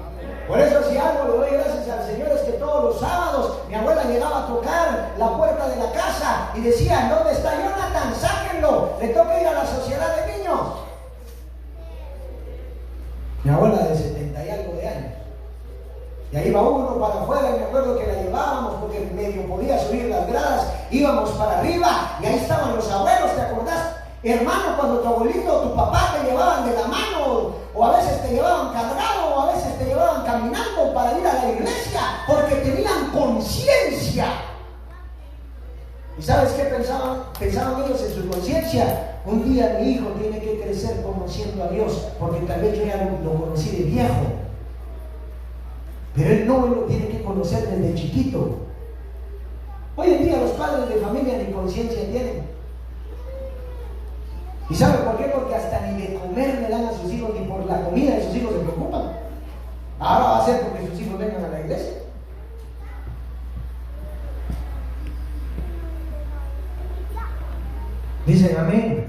Por eso si algo le doy gracias al Señor es que todos los sábados mi abuela llegaba a tocar la puerta de la casa y decía: ¿dónde está Jonathan? Sáquenlo, le toca ir a la sociedad de niños. Mi abuela de 70 y algo de años. Y ahí iba uno para afuera, y me acuerdo que la llevábamos porque medio podía subir las gradas, íbamos para arriba y ahí estaban los abuelos, ¿te acordás? Hermano, cuando tu abuelito o tu papá te llevaban de la mano, o a veces te llevaban cargado, o a veces te llevaban caminando para ir a la iglesia, porque tenían conciencia. ¿Y sabes qué pensaban ellos en su conciencia? Un día mi hijo tiene que crecer conociendo a Dios, porque tal vez yo ya lo conocí de viejo. Pero él lo tiene que conocer desde chiquito. Hoy en día los padres de familia ni conciencia tienen. ¿Y saben por qué? Porque hasta ni de comer le dan a sus hijos, ni por la comida de sus hijos se preocupan. Ahora va a ser porque sus hijos vengan a la iglesia. Dicen amén.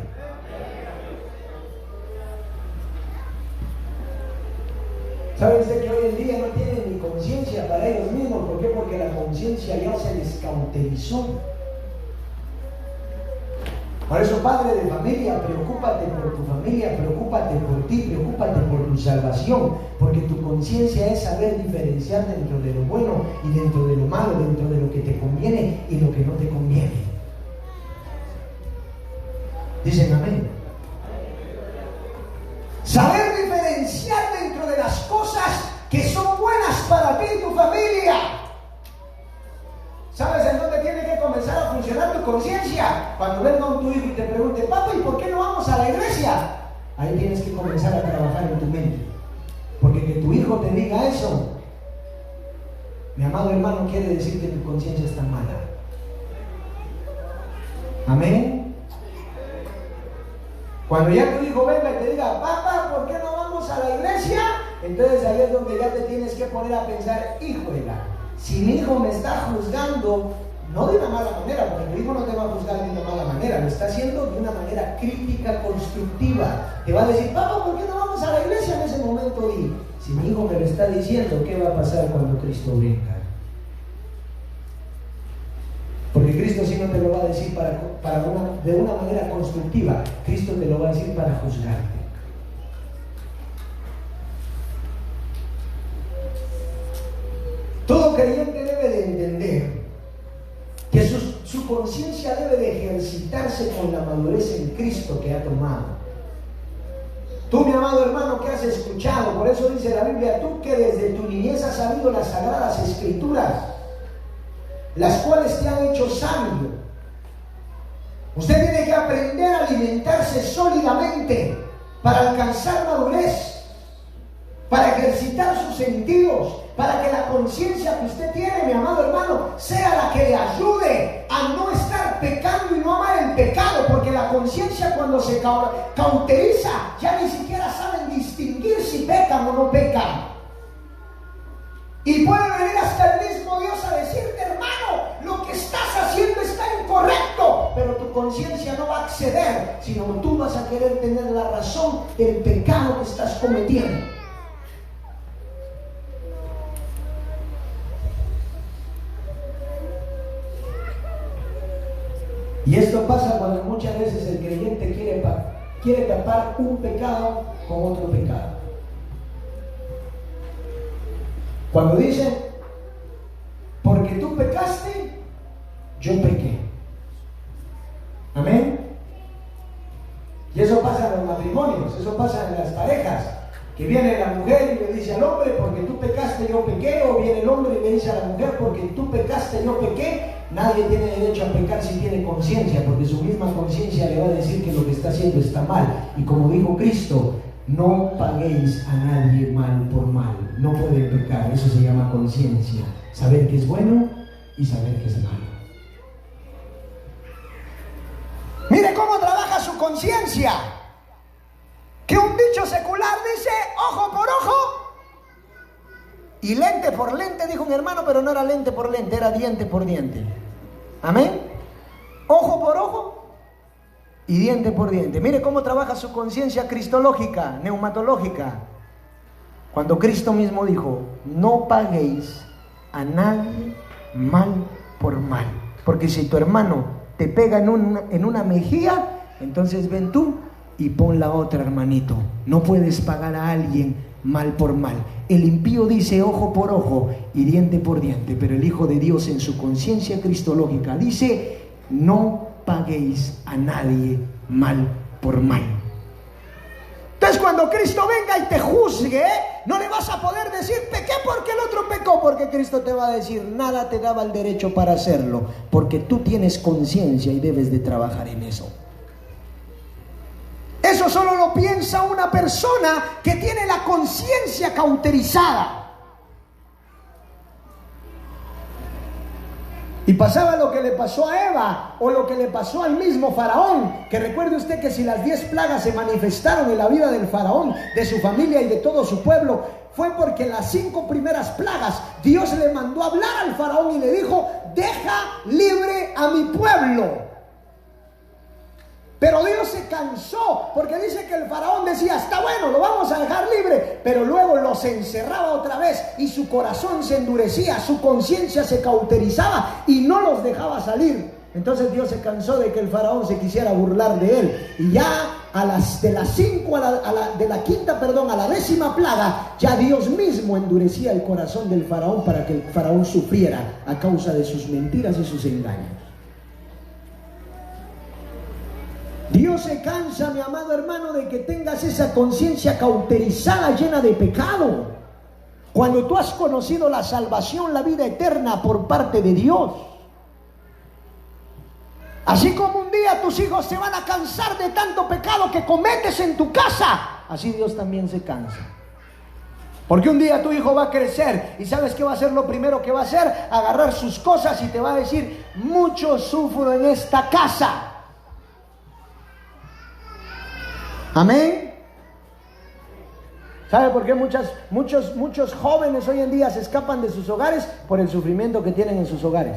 ¿Sabe usted que hoy en día no tienen ni conciencia para ellos mismos? ¿Por qué? Porque la conciencia ya se les cauterizó. Por eso, padre de familia, preocúpate por tu familia, preocúpate por ti, preocúpate por tu salvación, porque tu conciencia es saber diferenciar dentro de lo bueno y dentro de lo malo, dentro de lo que te conviene y lo que no te conviene. Dicen amén. Saber diferenciar dentro de las cosas que son buenas para ti y tu familia. ¿Sabes en dónde tiene que comenzar a funcionar tu conciencia? Cuando venga tu hijo y te pregunte, papá, ¿y por qué no vamos a la iglesia? Ahí tienes que comenzar a trabajar en tu mente. Porque que tu hijo te diga eso, mi amado hermano, quiere decir que tu conciencia está mala. Amén. Cuando ya tu hijo venga y te diga, papá, ¿por qué no vamos a la iglesia? Entonces ahí es donde ya te tienes que poner a pensar, híjole, si mi hijo me está juzgando, no de una mala manera, porque tu hijo no te va a juzgar de una mala manera, lo está haciendo de una manera crítica, constructiva. Te va a decir, papá, ¿por qué no vamos a la iglesia? En ese momento di, si mi hijo me lo está diciendo, ¿qué va a pasar cuando Cristo venga? Porque Cristo sí no te lo va a decir de una manera constructiva, Cristo te lo va a decir para juzgarte. Todo creyente debe de entender que su conciencia debe de ejercitarse con la madurez en Cristo que ha tomado. Tú, mi amado hermano, que has escuchado, por eso dice la Biblia, tú que desde tu niñez has sabido las sagradas escrituras, las cuales te han hecho sabio. Usted tiene que aprender a alimentarse sólidamente para alcanzar madurez, para ejercitar sus sentidos, para que la conciencia que usted tiene, mi amado hermano, sea la que le ayude a no estar pecando y no amar el pecado, porque la conciencia cuando se cauteriza ya ni siquiera saben distinguir si pecan o no pecan. Y puede venir hasta el mismo Dios a decirte, hermano, lo que estás haciendo está incorrecto, pero tu conciencia no va a acceder, sino tú vas a querer tener la razón del pecado que estás cometiendo. Y esto pasa cuando muchas veces el creyente quiere tapar un pecado con otro pecado. Cuando dicen, porque tú pecaste, yo pequé. Amén. Y eso pasa en los matrimonios, eso pasa en las parejas, que viene la mujer y le dice al hombre, porque tú pecaste, yo pequé, o viene el hombre y le dice a la mujer, porque tú pecaste, yo pequé. Nadie tiene derecho a pecar si tiene conciencia, porque su misma conciencia le va a decir que lo que está haciendo está mal. Y como dijo Cristo, no paguéis a nadie mal por mal. No pueden pecar, eso se llama conciencia. Saber que es bueno y saber que es malo. Mire cómo trabaja su conciencia. Que un dicho secular dice ojo por ojo y lente por lente, dijo mi hermano, pero no era lente por lente, era diente por diente. Amén. Ojo por ojo y diente por diente. Mire cómo trabaja su conciencia cristológica, neumatológica. Cuando Cristo mismo dijo, no paguéis a nadie mal por mal. Porque si tu hermano te pega en una mejilla, entonces ven tú y pon la otra, hermanito. No puedes pagar a alguien mal por mal. El impío dice ojo por ojo y diente por diente, pero el Hijo de Dios en su conciencia cristológica dice, no paguéis a nadie mal por mal. Entonces cuando Cristo venga y te juzgue, no le vas a poder decir pequé porque el otro pecó, porque Cristo te va a decir, nada te daba el derecho para hacerlo, porque tú tienes conciencia y debes de trabajar en eso. Eso solo lo piensa una persona que tiene la conciencia cauterizada. Y pasaba lo que le pasó a Eva o lo que le pasó al mismo faraón, que recuerde usted que si las 10 plagas se manifestaron en la vida del faraón, de su familia y de todo su pueblo, fue porque en las 5 primeras plagas Dios le mandó a hablar al faraón y le dijo: deja libre a mi pueblo. Pero Dios se cansó, porque dice que el faraón decía: está bueno, lo vamos a dejar libre, pero luego los encerraba otra vez y su corazón se endurecía, su conciencia se cauterizaba y no los dejaba salir. Entonces Dios se cansó de que el faraón se quisiera burlar de él, y ya de la 5 de la quinta, a la 10ª plaga, ya Dios mismo endurecía el corazón del faraón para que el faraón sufriera a causa de sus mentiras y sus engaños. Dios se cansa, mi amado hermano, de que tengas esa conciencia cauterizada, llena de pecado, cuando tú has conocido la salvación, la vida eterna por parte de Dios. Así como un día tus hijos se van a cansar de tanto pecado que cometes en tu casa, así Dios también se cansa. Porque un día tu hijo va a crecer y ¿sabes qué va a ser lo primero que va a hacer? Agarrar sus cosas y te va a decir: mucho sufro en esta casa. Amén. ¿Sabe por qué muchos jóvenes hoy en día se escapan de sus hogares? Por el sufrimiento que tienen en sus hogares.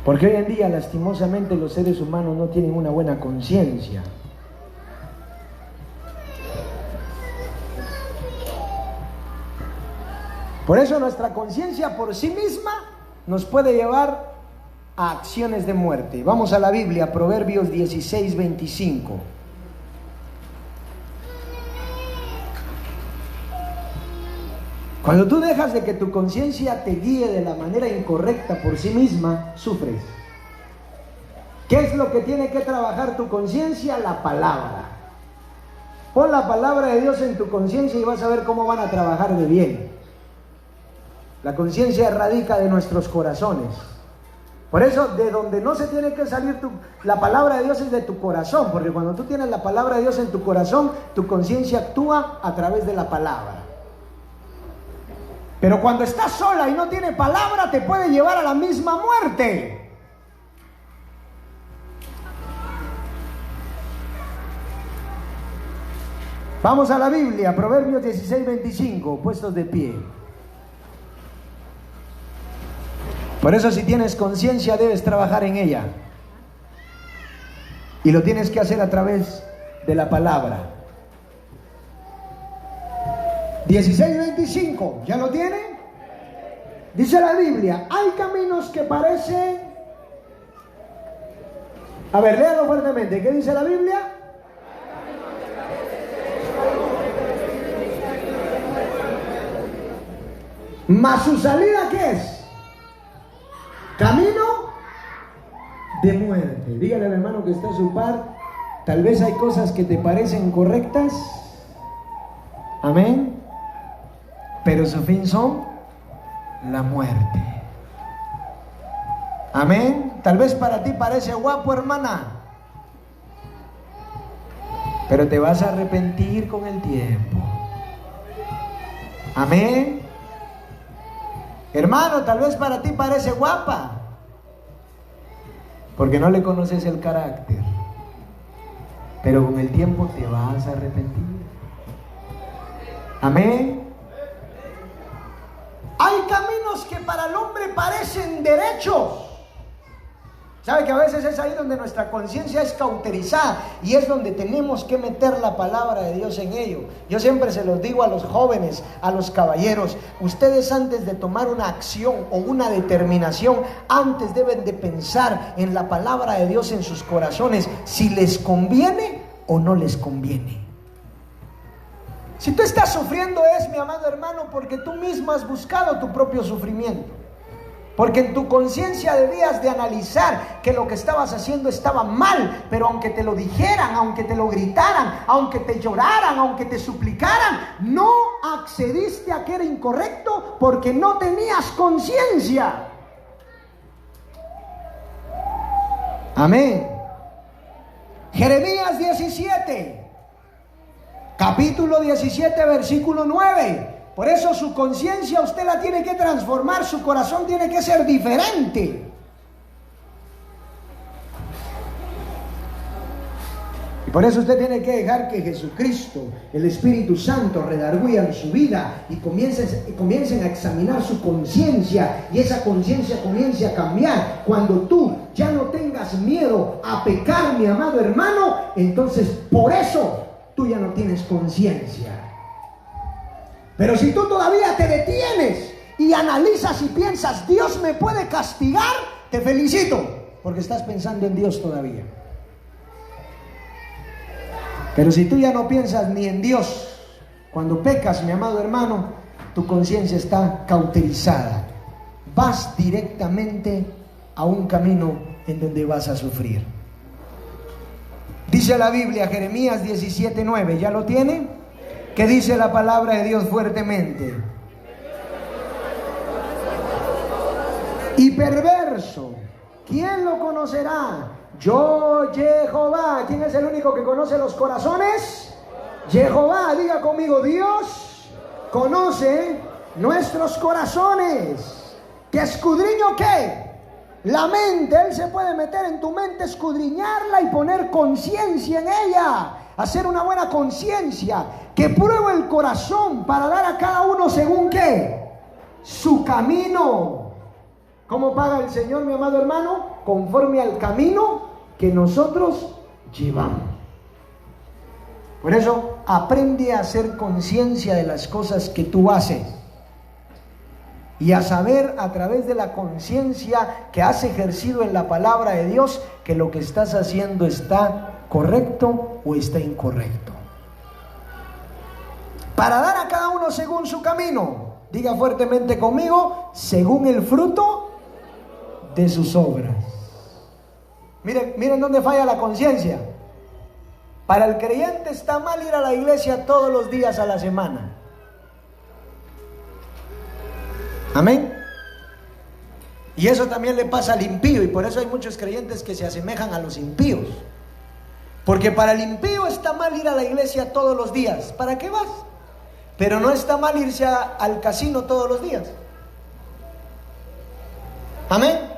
Porque hoy en día, lastimosamente, los seres humanos no tienen una buena conciencia. Por eso nuestra conciencia por sí misma nos puede llevar a acciones de muerte. Vamos a la Biblia, Proverbios 16:25. Cuando tú dejas de que tu conciencia te guíe de la manera incorrecta por sí misma, sufres. ¿Qué es lo que tiene que trabajar tu conciencia? La palabra. Pon la palabra de Dios en tu conciencia y vas a ver cómo van a trabajar de bien. La conciencia radica de nuestros corazones. Por eso, de donde no se tiene que salir la palabra de Dios es de tu corazón, porque cuando tú tienes la palabra de Dios en tu corazón, tu conciencia actúa a través de la palabra. Pero cuando estás sola y no tiene palabra, te puede llevar a la misma muerte. Vamos a la Biblia, Proverbios 16:25, puestos de pie. Por eso, si tienes conciencia, debes trabajar en ella. Y lo tienes que hacer a través de la palabra. 16:25, ¿ya lo tienen? Dice la Biblia: hay caminos que parecen... A ver, léalo fuertemente. ¿Qué dice la Biblia? Mas su salida, ¿qué es? Camino de muerte. Dígale al hermano que está a su par: tal vez hay cosas que te parecen correctas, amén, pero su fin son la muerte. Amén. Tal vez para ti parece guapo, hermana, pero te vas a arrepentir con el tiempo. Amén. Hermano, tal vez para ti parece guapa, porque no le conoces el carácter, pero con el tiempo te vas a arrepentir. Amén. Hay caminos que para el hombre parecen derechos. ¿Sabe que a veces es ahí donde nuestra conciencia es cauterizada y es donde tenemos que meter la palabra de Dios en ello? Yo siempre se los digo a los jóvenes, a los caballeros: ustedes, antes de tomar una acción o una determinación, antes deben de pensar en la palabra de Dios en sus corazones, si les conviene o no les conviene. Si tú estás sufriendo, es, mi amado hermano, porque tú mismo has buscado tu propio sufrimiento. Porque en tu conciencia debías de analizar que lo que estabas haciendo estaba mal, pero aunque te lo dijeran, aunque te lo gritaran, aunque te lloraran, aunque te suplicaran, no accediste a que era incorrecto porque no tenías conciencia. Amén. Jeremías 17. Capítulo 17, versículo 9. Por eso su conciencia usted la tiene que transformar, su corazón tiene que ser diferente. Y por eso usted tiene que dejar que Jesucristo, el Espíritu Santo, redarguyan su vida y comiencen a examinar su conciencia, y esa conciencia comience a cambiar. Cuando tú ya no tengas miedo a pecar, mi amado hermano, entonces por eso tú ya no tienes conciencia. Pero si tú todavía te detienes y analizas y piensas, Dios me puede castigar, te felicito, porque estás pensando en Dios todavía. Pero si tú ya no piensas ni en Dios, cuando pecas, mi amado hermano, tu conciencia está cauterizada. Vas directamente a un camino en donde vas a sufrir. Dice la Biblia, Jeremías 17:9, ¿ya lo tiene? ¿Qué dice la palabra de Dios fuertemente? Y perverso, ¿quién lo conocerá? Yo, Jehová. ¿Quién es el único que conoce los corazones? Jehová. Diga conmigo, Dios conoce nuestros corazones. ¿Que escudriño qué? La mente. Él se puede meter en tu mente, escudriñarla y poner conciencia en ella, hacer una buena conciencia, que pruebe el corazón para dar a cada uno según qué, su camino. ¿Cómo paga el Señor, mi amado hermano? Conforme al camino que nosotros llevamos. Por eso, aprende a hacer conciencia de las cosas que tú haces y a saber a través de la conciencia que has ejercido en la palabra de Dios que lo que estás haciendo está correcto o está incorrecto. Para dar a cada uno según su camino. Diga fuertemente conmigo, según el fruto de sus obras. Miren dónde falla la conciencia. Para el creyente está mal ir a la iglesia todos los días a la semana. Amén. Y eso también le pasa al impío, y por eso hay muchos creyentes que se asemejan a los impíos. Porque para el impío está mal ir a la iglesia todos los días. ¿Para qué vas? Pero no está mal irse al casino todos los días. Amén.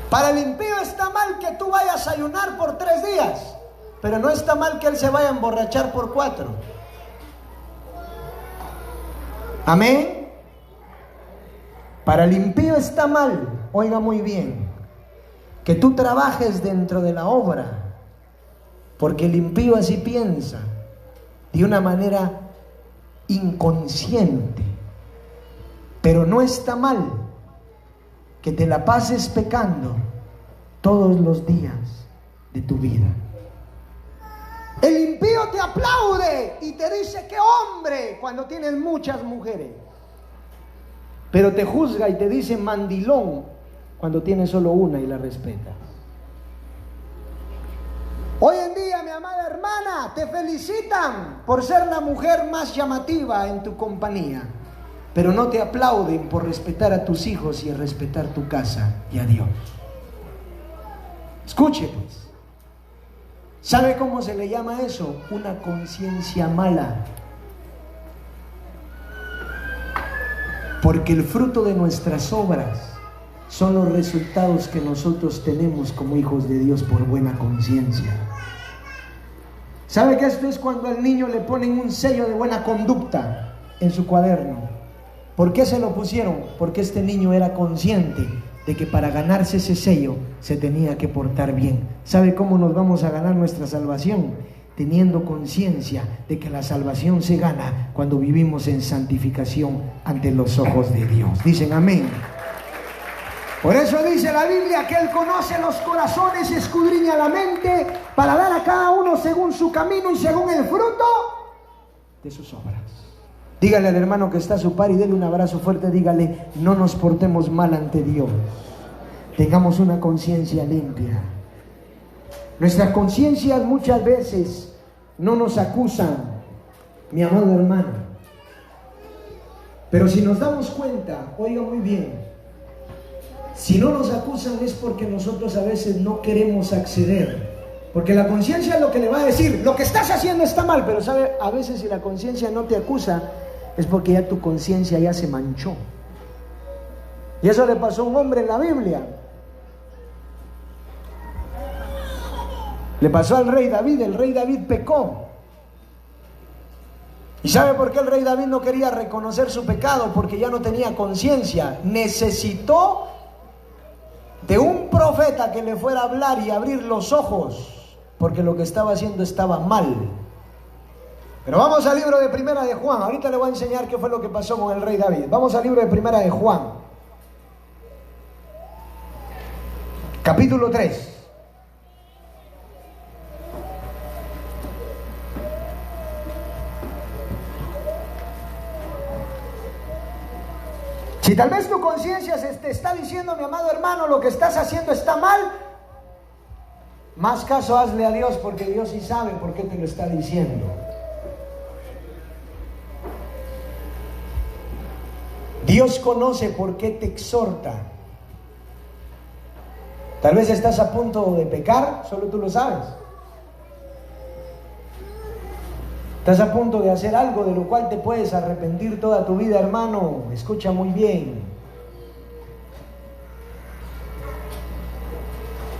Para el impío está mal que tú vayas a ayunar por 3 días, pero no está mal que él se vaya a emborrachar por 4. Amén. Para el impío está mal, oiga muy bien, que tú trabajes dentro de la obra, porque el impío así piensa, de una manera inconsciente. Pero no está mal que te la pases pecando todos los días de tu vida. El impío te aplaude y te dice qué hombre cuando tienes muchas mujeres, pero te juzga y te dice mandilón cuando tienes solo una y la respeta. Hoy en día, mi amada hermana, te felicitan por ser la mujer más llamativa en tu compañía, pero no te aplauden por respetar a tus hijos y respetar tu casa y a Dios. Escuche pues. ¿Sabe cómo se le llama eso? Una conciencia mala. Porque el fruto de nuestras obras son los resultados que nosotros tenemos como hijos de Dios por buena conciencia. ¿Sabe que esto es cuando al niño le ponen un sello de buena conducta en su cuaderno? ¿Por qué se lo pusieron? Porque este niño era consciente de que para ganarse ese sello se tenía que portar bien. ¿Sabe cómo nos vamos a ganar nuestra salvación? Teniendo conciencia de que la salvación se gana cuando vivimos en santificación ante los ojos de Dios. Dicen amén. Por eso dice la Biblia que Él conoce los corazones, escudriña la mente para dar a cada uno según su camino y según el fruto de sus obras. Dígale al hermano que está a su par y déle un abrazo fuerte. Dígale, no nos portemos mal ante Dios. Tengamos una conciencia limpia. Nuestras conciencias muchas veces no nos acusan, mi amado hermano. Pero si nos damos cuenta, oiga muy bien, si no nos acusan es porque nosotros a veces no queremos acceder, Porque la conciencia es lo que le va a decir, lo que estás haciendo está mal, pero sabe, a veces si la conciencia no te acusa, es porque ya tu conciencia ya se manchó. Y eso le pasó a un hombre en la Biblia. Le pasó al rey David. El rey David pecó. ¿Y sabe por qué el rey David no quería reconocer su pecado? Porque ya no tenía conciencia. Necesitó de un profeta que le fuera a hablar y abrir los ojos, porque lo que estaba haciendo estaba mal. Pero vamos al libro de Primera de Juan. Ahorita le voy a enseñar qué fue lo que pasó con el rey David. Vamos al libro de Primera de Juan, capítulo 3. Si tal vez tu conciencia te está diciendo, mi amado hermano, lo que estás haciendo está mal, más caso hazle a Dios, porque Dios sí sabe por qué te lo está diciendo. Dios conoce por qué te exhorta. Tal vez estás a punto de pecar, solo tú lo sabes. Estás a punto de hacer algo de lo cual te puedes arrepentir toda tu vida, hermano. Escucha muy bien.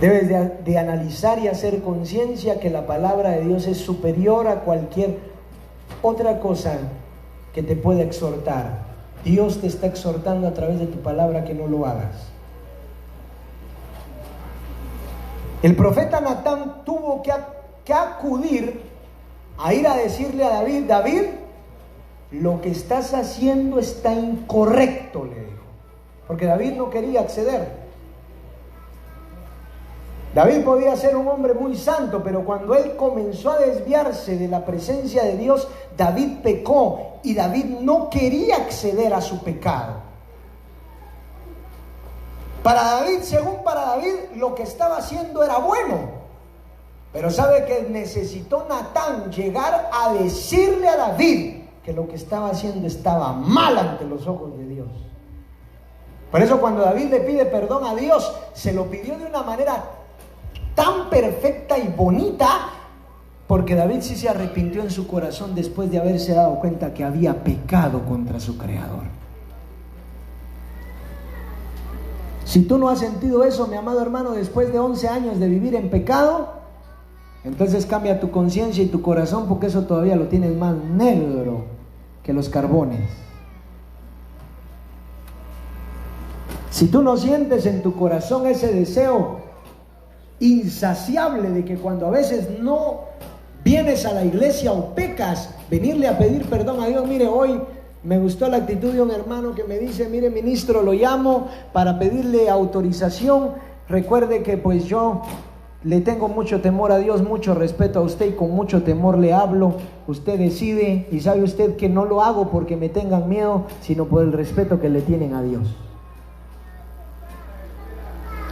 Debes de analizar y hacer conciencia que la palabra de Dios es superior a cualquier otra cosa que te pueda exhortar. Dios te está exhortando a través de tu palabra que no lo hagas. El profeta Natán tuvo que acudir a ir a decirle a David: David, lo que estás haciendo está incorrecto, le dijo. Porque David no quería acceder. David podía ser un hombre muy santo, pero cuando él comenzó a desviarse de la presencia de Dios, David pecó y David no quería acceder a su pecado. Para David, según para David, lo que estaba haciendo era bueno. Pero sabe que necesitó Natán llegar a decirle a David que lo que estaba haciendo estaba mal ante los ojos de Dios. Por eso cuando David le pide perdón a Dios, se lo pidió de una manera tan perfecta y bonita, porque David sí se arrepintió en su corazón después de haberse dado cuenta que había pecado contra su Creador. Si tú no has sentido eso, mi amado hermano, después de 11 años de vivir en pecado, entonces cambia tu conciencia y tu corazón, porque eso todavía lo tienes más negro que los carbones. Si tú no sientes en tu corazón ese deseo insaciable de que cuando a veces no vienes a la iglesia o pecas, venirle a pedir perdón a Dios. Mire, hoy me gustó la actitud de un hermano que me dice: mire, ministro, lo llamo para pedirle autorización. Recuerde que pues yo le tengo mucho temor a Dios, mucho respeto a usted y con mucho temor le hablo. Usted decide, y sabe usted que no lo hago porque me tengan miedo, sino por el respeto que le tienen a Dios.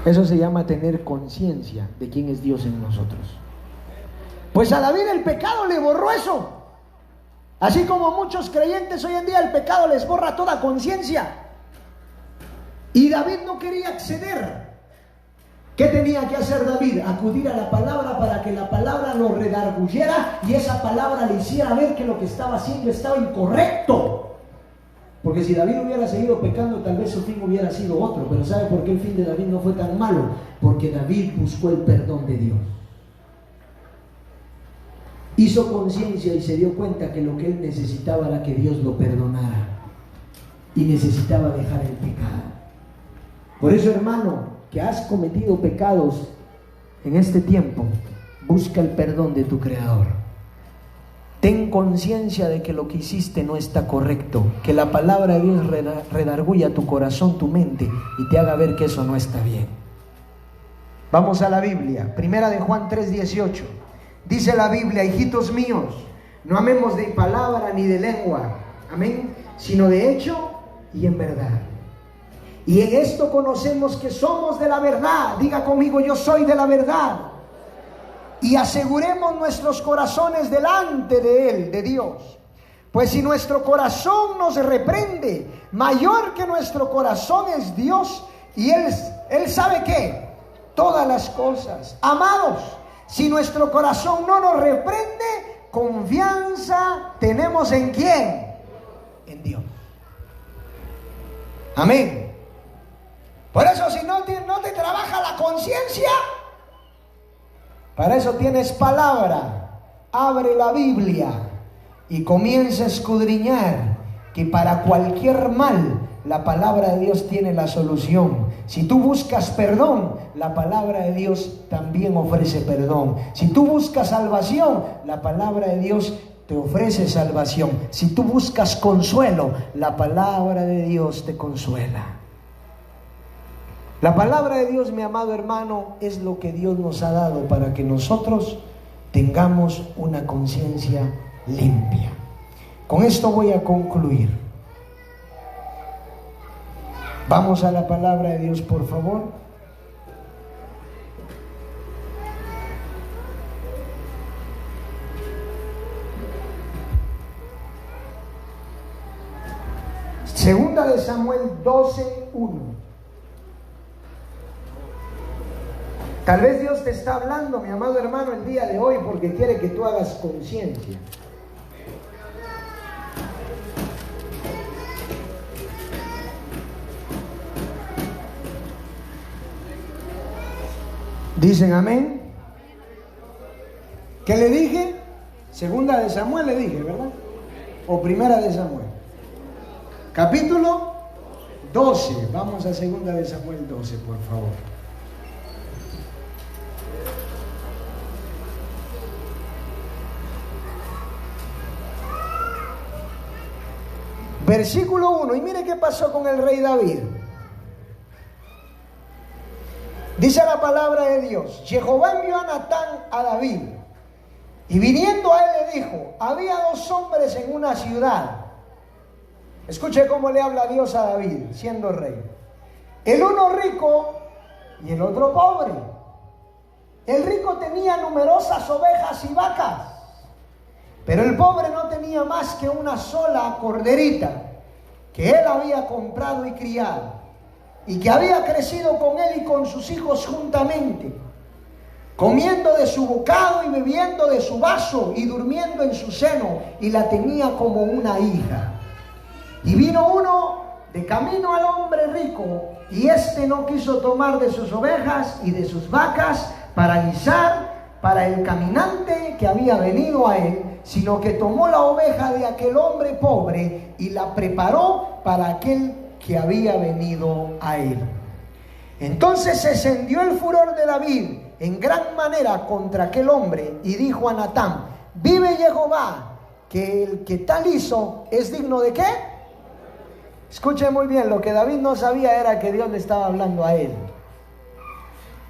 Eso se llama tener conciencia de quién es Dios en nosotros. Pues a David el pecado le borró eso. Así como muchos creyentes hoy en día el pecado les borra toda conciencia. Y David no quería acceder. ¿Qué tenía que hacer David? Acudir a la palabra para que la palabra lo redarguyera y esa palabra le hiciera ver que lo que estaba haciendo estaba incorrecto. Porque si David hubiera seguido pecando, tal vez su fin hubiera sido otro. Pero ¿sabe por qué el fin de David no fue tan malo? Porque David buscó el perdón de Dios. Hizo conciencia y se dio cuenta que lo que él necesitaba era que Dios lo perdonara. Y necesitaba dejar el pecado. Por eso, hermano, que has cometido pecados en este tiempo, busca el perdón de tu Creador. Ten conciencia de que lo que hiciste no está correcto, que la palabra de Dios redarguya tu corazón, tu mente y te haga ver que eso no está bien. Vamos a la Biblia, Primera de Juan 3:18. Dice la Biblia: hijitos míos, no amemos de palabra ni de lengua, amén, sino de hecho y en verdad. Y en esto conocemos que somos de la verdad. Diga conmigo: yo soy de la verdad. Y aseguremos nuestros corazones delante de Él, de Dios. Pues si nuestro corazón nos reprende, mayor que nuestro corazón es Dios. Y Él sabe qué, todas las cosas. Amados, Si nuestro corazón no nos reprende, confianza tenemos ¿en quién? En Dios. Amén. Por eso si no te trabaja la conciencia, para eso tienes palabra. Abre la Biblia y comienza a escudriñar que para cualquier mal la palabra de Dios tiene la solución. Si tú buscas perdón, la palabra de Dios también ofrece perdón. Si tú buscas salvación, la palabra de Dios te ofrece salvación. Si tú buscas consuelo, la palabra de Dios te consuela. La palabra de Dios, mi amado hermano, es lo que Dios nos ha dado para que nosotros tengamos una conciencia limpia. Con esto voy a concluir. Vamos a la palabra de Dios, por favor. Segunda de Samuel 12:1. Tal vez Dios te está hablando, mi amado hermano, el día de hoy porque quiere que tú hagas conciencia. ¿Dicen amén? ¿Qué le dije? Segunda de Samuel le dije, ¿verdad? O primera de Samuel. Capítulo 12. Vamos a segunda de Samuel 12, por favor. Versículo 1. Y mire qué pasó con el rey David. Dice la palabra de Dios: Jehová envió a Natán a David, y viniendo a él le dijo: había dos hombres en una ciudad. Escuche cómo le habla Dios a David, siendo rey. El uno rico y el otro pobre. El rico tenía numerosas ovejas y vacas, pero el pobre no tenía más que una sola corderita, que él había comprado y criado, y que había crecido con él y con sus hijos juntamente, comiendo de su bocado y bebiendo de su vaso y durmiendo en su seno, y la tenía como una hija. Y vino uno de camino al hombre rico, y éste no quiso tomar de sus ovejas y de sus vacas para guisar para el caminante que había venido a él, sino que tomó la oveja de aquel hombre pobre y la preparó para aquel que había venido a él. Entonces se encendió el furor de David en gran manera contra aquel hombre, y dijo a Natán: vive Jehová, que el que tal hizo es digno de ¿qué? Escuche muy bien, lo que David no sabía era que Dios le estaba hablando a él.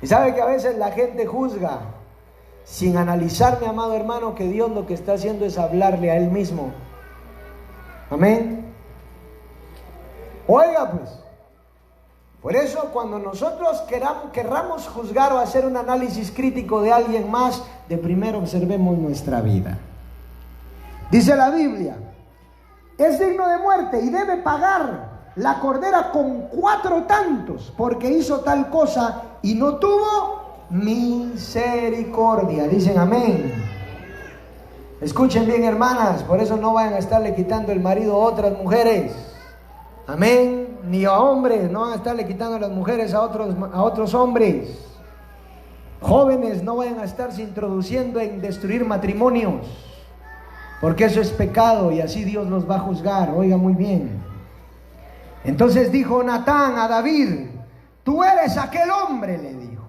Y sabe que a veces la gente juzga sin analizar, mi amado hermano, que Dios lo que está haciendo es hablarle a él mismo. Amén. Oiga pues, por eso cuando nosotros querramos juzgar o hacer un análisis crítico de alguien más, de primero observemos nuestra vida. Dice la Biblia: es digno de muerte y debe pagar la cordera con 4 tantos, porque hizo tal cosa y no tuvo misericordia. Dicen amén. Escuchen bien, hermanas, por eso no vayan a estarle quitando el marido a otras mujeres. Amén. Ni a hombres, no van a estarle quitando las mujeres a otros hombres. Jóvenes, no vayan a estarse introduciendo en destruir matrimonios, porque eso es pecado y así Dios los va a juzgar. Oiga muy bien. Entonces dijo Natán a David: tú eres aquel hombre, le dijo.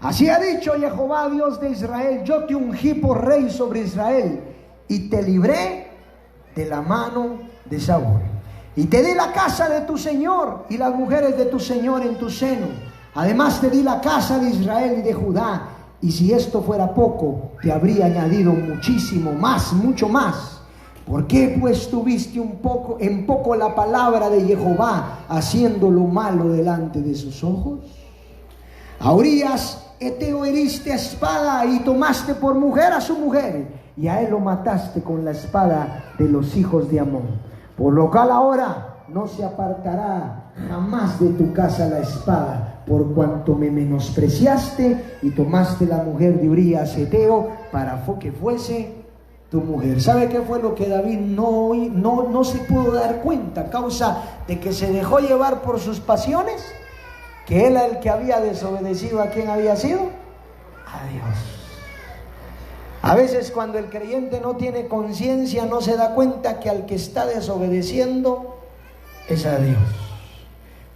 Así ha dicho Jehová, Dios de Israel: yo te ungí por rey sobre Israel y te libré de la mano de Saúl. Y te di la casa de tu señor y las mujeres de tu señor en tu seno. Además te di la casa de Israel y de Judá. Y si esto fuera poco, te habría añadido muchísimo más, mucho más. ¿Por qué pues tuviste en poco la palabra de Jehová, haciendo lo malo delante de sus ojos? A Urías Eteo heriste a espada y tomaste por mujer a su mujer, y a él lo mataste con la espada de los hijos de Amón. Por lo cual ahora no se apartará jamás de tu casa la espada, por cuanto me menospreciaste y tomaste la mujer de Urías Heteo para que fuese tu mujer. ¿Sabe qué fue lo que David no se pudo dar cuenta a causa de que se dejó llevar por sus pasiones? Que él, el que había desobedecido, ¿a quién había sido? A Dios. A veces cuando el creyente no tiene conciencia, no se da cuenta que al que está desobedeciendo es a Dios.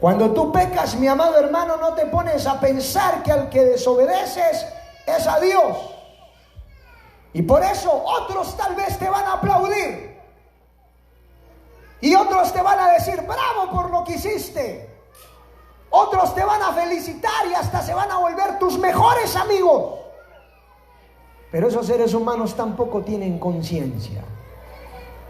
Cuando tú pecas, mi amado hermano, no te pones a pensar que al que desobedeces es a Dios. Y por eso otros tal vez te van a aplaudir. Y otros te van a decir, bravo por lo que hiciste. Otros te van a felicitar y hasta se van a volver tus mejores amigos. Pero esos seres humanos tampoco tienen conciencia.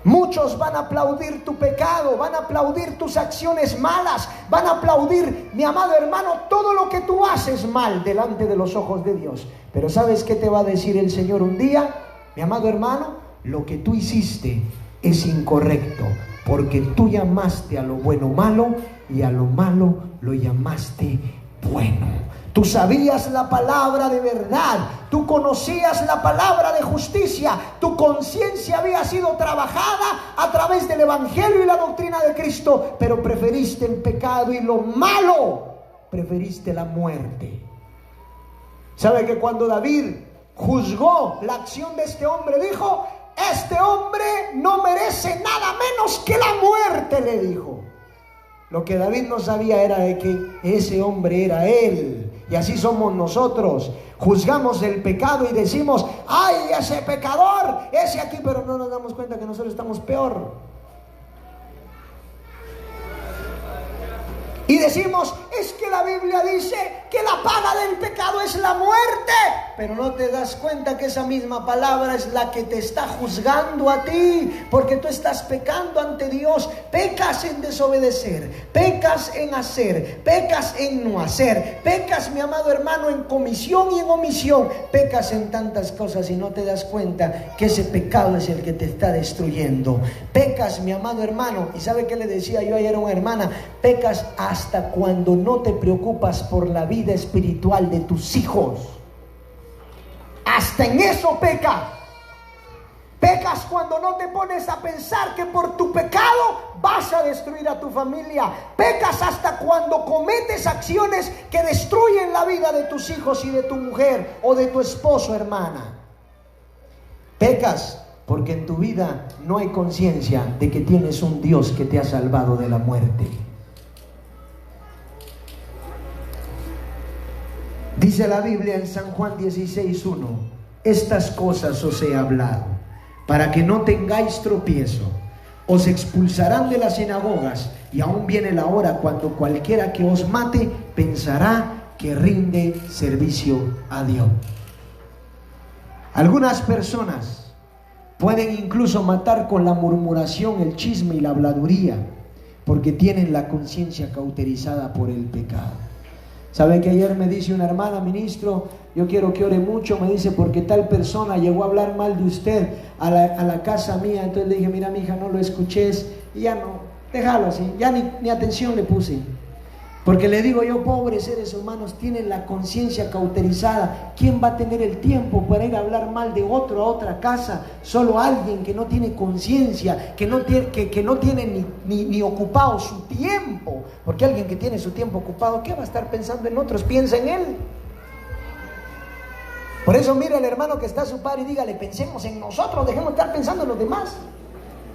Muchos van a aplaudir tu pecado, van a aplaudir tus acciones malas, van a aplaudir, mi amado hermano, todo lo que tú haces mal delante de los ojos de Dios. Pero ¿sabes qué te va a decir el Señor un día? Mi amado hermano, lo que tú hiciste es incorrecto, porque tú llamaste a lo bueno malo y a lo malo lo llamaste bueno. Tú sabías la palabra de verdad, tú conocías la palabra de justicia, tu conciencia había sido trabajada a través del evangelio y la doctrina de Cristo, pero preferiste el pecado y lo malo, preferiste la muerte. ¿Sabe que cuando David juzgó la acción de este hombre, dijo, este hombre no merece nada menos que la muerte, le dijo? Lo que David no sabía era de que ese hombre era él. Y así somos nosotros. Juzgamos el pecado y decimos, ay, ese pecador, ese aquí, pero no nos damos cuenta que nosotros estamos peor. Y decimos, es que la Biblia dice que la paga del pecado es la muerte. Pero no te das cuenta que esa misma palabra es la que te está juzgando a ti, porque tú estás pecando ante Dios. Pecas en desobedecer, pecas en hacer, pecas en no hacer, pecas, mi amado hermano, en comisión y en omisión, pecas en tantas cosas y no te das cuenta que ese pecado es el que te está destruyendo. Pecas, mi amado hermano, y ¿sabe qué le decía yo ayer a una hermana? Pecas hasta cuando no te preocupas por la vida espiritual de tus hijos. Hasta en eso pecas. Pecas cuando no te pones a pensar que por tu pecado vas a destruir a tu familia. Pecas hasta cuando cometes acciones que destruyen la vida de tus hijos y de tu mujer o de tu esposo, hermana. Pecas porque en tu vida no hay conciencia de que tienes un Dios que te ha salvado de la muerte. Dice la Biblia en San Juan 16:1, estas cosas os he hablado, para que no tengáis tropiezo. Os expulsarán de las sinagogas, y aún viene la hora cuando cualquiera que os mate pensará que rinde servicio a Dios. Algunas personas pueden incluso matar con la murmuración, el chisme y la habladuría, porque tienen la conciencia cauterizada por el pecado. ¿Sabe que ayer me dice una hermana, ministro, yo quiero que ore mucho? Me dice, porque tal persona llegó a hablar mal de usted a la casa mía. Entonces le dije, mira, mi hija, no lo escuches. Y ya no, déjalo así, ya ni atención le puse. Porque le digo yo, pobres seres humanos, tienen la conciencia cauterizada. ¿Quién va a tener el tiempo para ir a hablar mal de otro a otra casa? Solo alguien que no tiene conciencia, que no tiene ni ocupado su tiempo. Porque alguien que tiene su tiempo ocupado, ¿qué va a estar pensando en otros? Piensa en él. Por eso mire al hermano que está a su par y dígale, pensemos en nosotros, dejemos de estar pensando en los demás.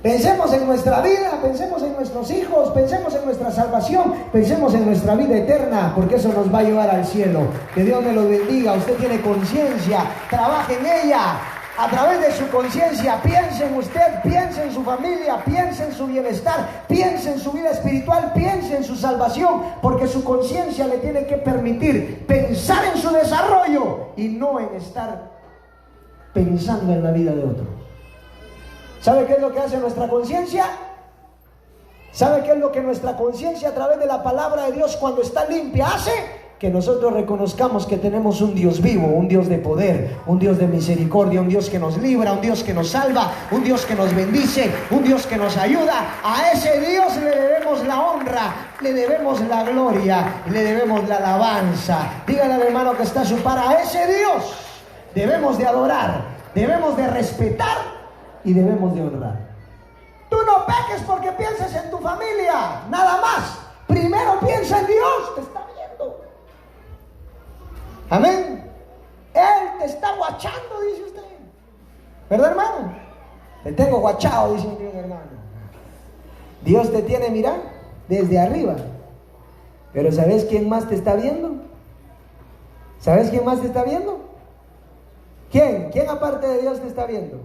Pensemos en nuestra vida, pensemos en nuestros hijos, pensemos en nuestra salvación, pensemos en nuestra vida eterna, porque eso nos va a llevar al cielo. Que Dios me lo bendiga. Usted tiene conciencia, trabaje en ella. A través de su conciencia, piense en usted, piense en su familia, piense en su bienestar, piense en su vida espiritual, piense en su salvación, porque su conciencia le tiene que permitir pensar en su desarrollo y no en estar pensando en la vida de otros. ¿Sabe qué es lo que hace nuestra conciencia? ¿Sabe qué es lo que nuestra conciencia a través de la palabra de Dios, cuando está limpia, hace? que nosotros reconozcamos que tenemos un Dios vivo, un Dios de poder, un Dios de misericordia, un Dios que nos libra, un Dios que nos salva, un Dios que nos bendice, un Dios que nos ayuda. A ese Dios le debemos la honra, le debemos la gloria, le debemos la alabanza. Dígale al hermano que está a su par, a ese Dios debemos de adorar, debemos de respetar y debemos de honrar. Tú no peques porque pienses en tu familia, nada más. Primero piensa en Dios, te está viendo. Amén. Él te está guachando, dice usted. ¿Verdad, hermano? Te tengo guachado, dice un hermano. Dios te tiene, mira, desde arriba. Pero ¿sabes quién más te está viendo? ¿Sabes quién más te está viendo? ¿Quién? ¿Quién aparte de Dios te está viendo?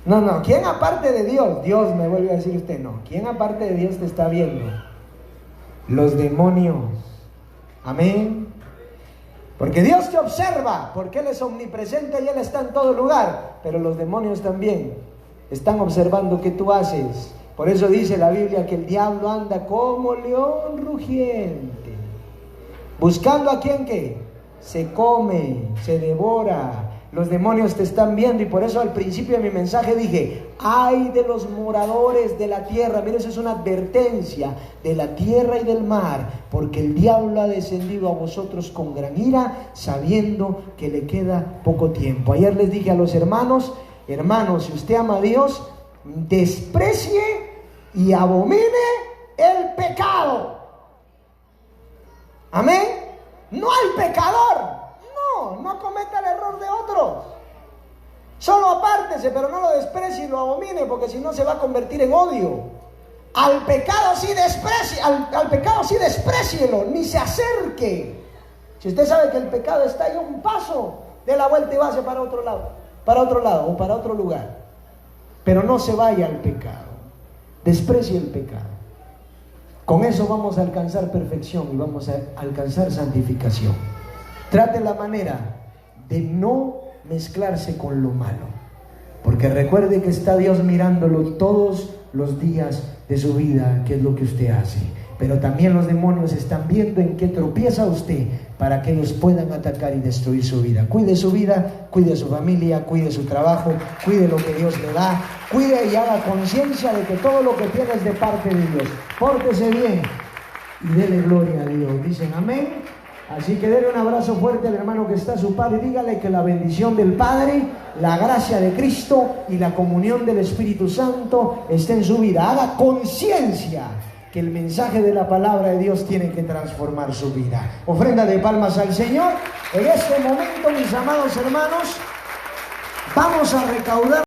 No, ¿quién aparte de Dios? Dios, me vuelve a decir usted, no. ¿Quién aparte de Dios te está viendo? Los demonios. Amén. Porque Dios te observa, porque Él es omnipresente y Él está en todo lugar. Pero los demonios también están observando qué tú haces. Por eso dice la Biblia que el diablo anda como león rugiente, buscando a quien que se come, se devora. Los demonios te están viendo, y por eso al principio de mi mensaje dije: ay de los moradores de la tierra. Mira, eso es una advertencia de la tierra y del mar, porque el diablo ha descendido a vosotros con gran ira, sabiendo que le queda poco tiempo. Ayer les dije a los hermanos: hermanos, si usted ama a Dios, desprecie y abomine el pecado. Amén. No al pecador. No cometa el error de otros. Solo apártese, pero no lo desprecie y lo abomine, porque si no se va a convertir en odio. Al pecado sí desprecie, al pecado sí desprécielo, ni se acerque. Si usted sabe que el pecado está ahí a un paso, dé la vuelta y váyase para otro lado o para otro lugar. Pero no se vaya al pecado. Desprecie el pecado. Con eso vamos a alcanzar perfección y vamos a alcanzar santificación. Trate la manera de no mezclarse con lo malo, porque recuerde que está Dios mirándolo todos los días de su vida, qué es lo que usted hace. Pero también los demonios están viendo en qué tropieza usted, para que ellos puedan atacar y destruir su vida. Cuide su vida, cuide su familia, cuide su trabajo, cuide lo que Dios le da, cuide y haga conciencia de que todo lo que tiene es de parte de Dios. Pórtese bien y dele gloria a Dios. Dicen amén. Así que denle un abrazo fuerte al hermano que está a su par y dígale que la bendición del Padre, la gracia de Cristo y la comunión del Espíritu Santo esté en su vida. Haga conciencia que el mensaje de la palabra de Dios tiene que transformar su vida. Ofrenda de palmas al Señor. En este momento, mis amados hermanos, vamos a recaudar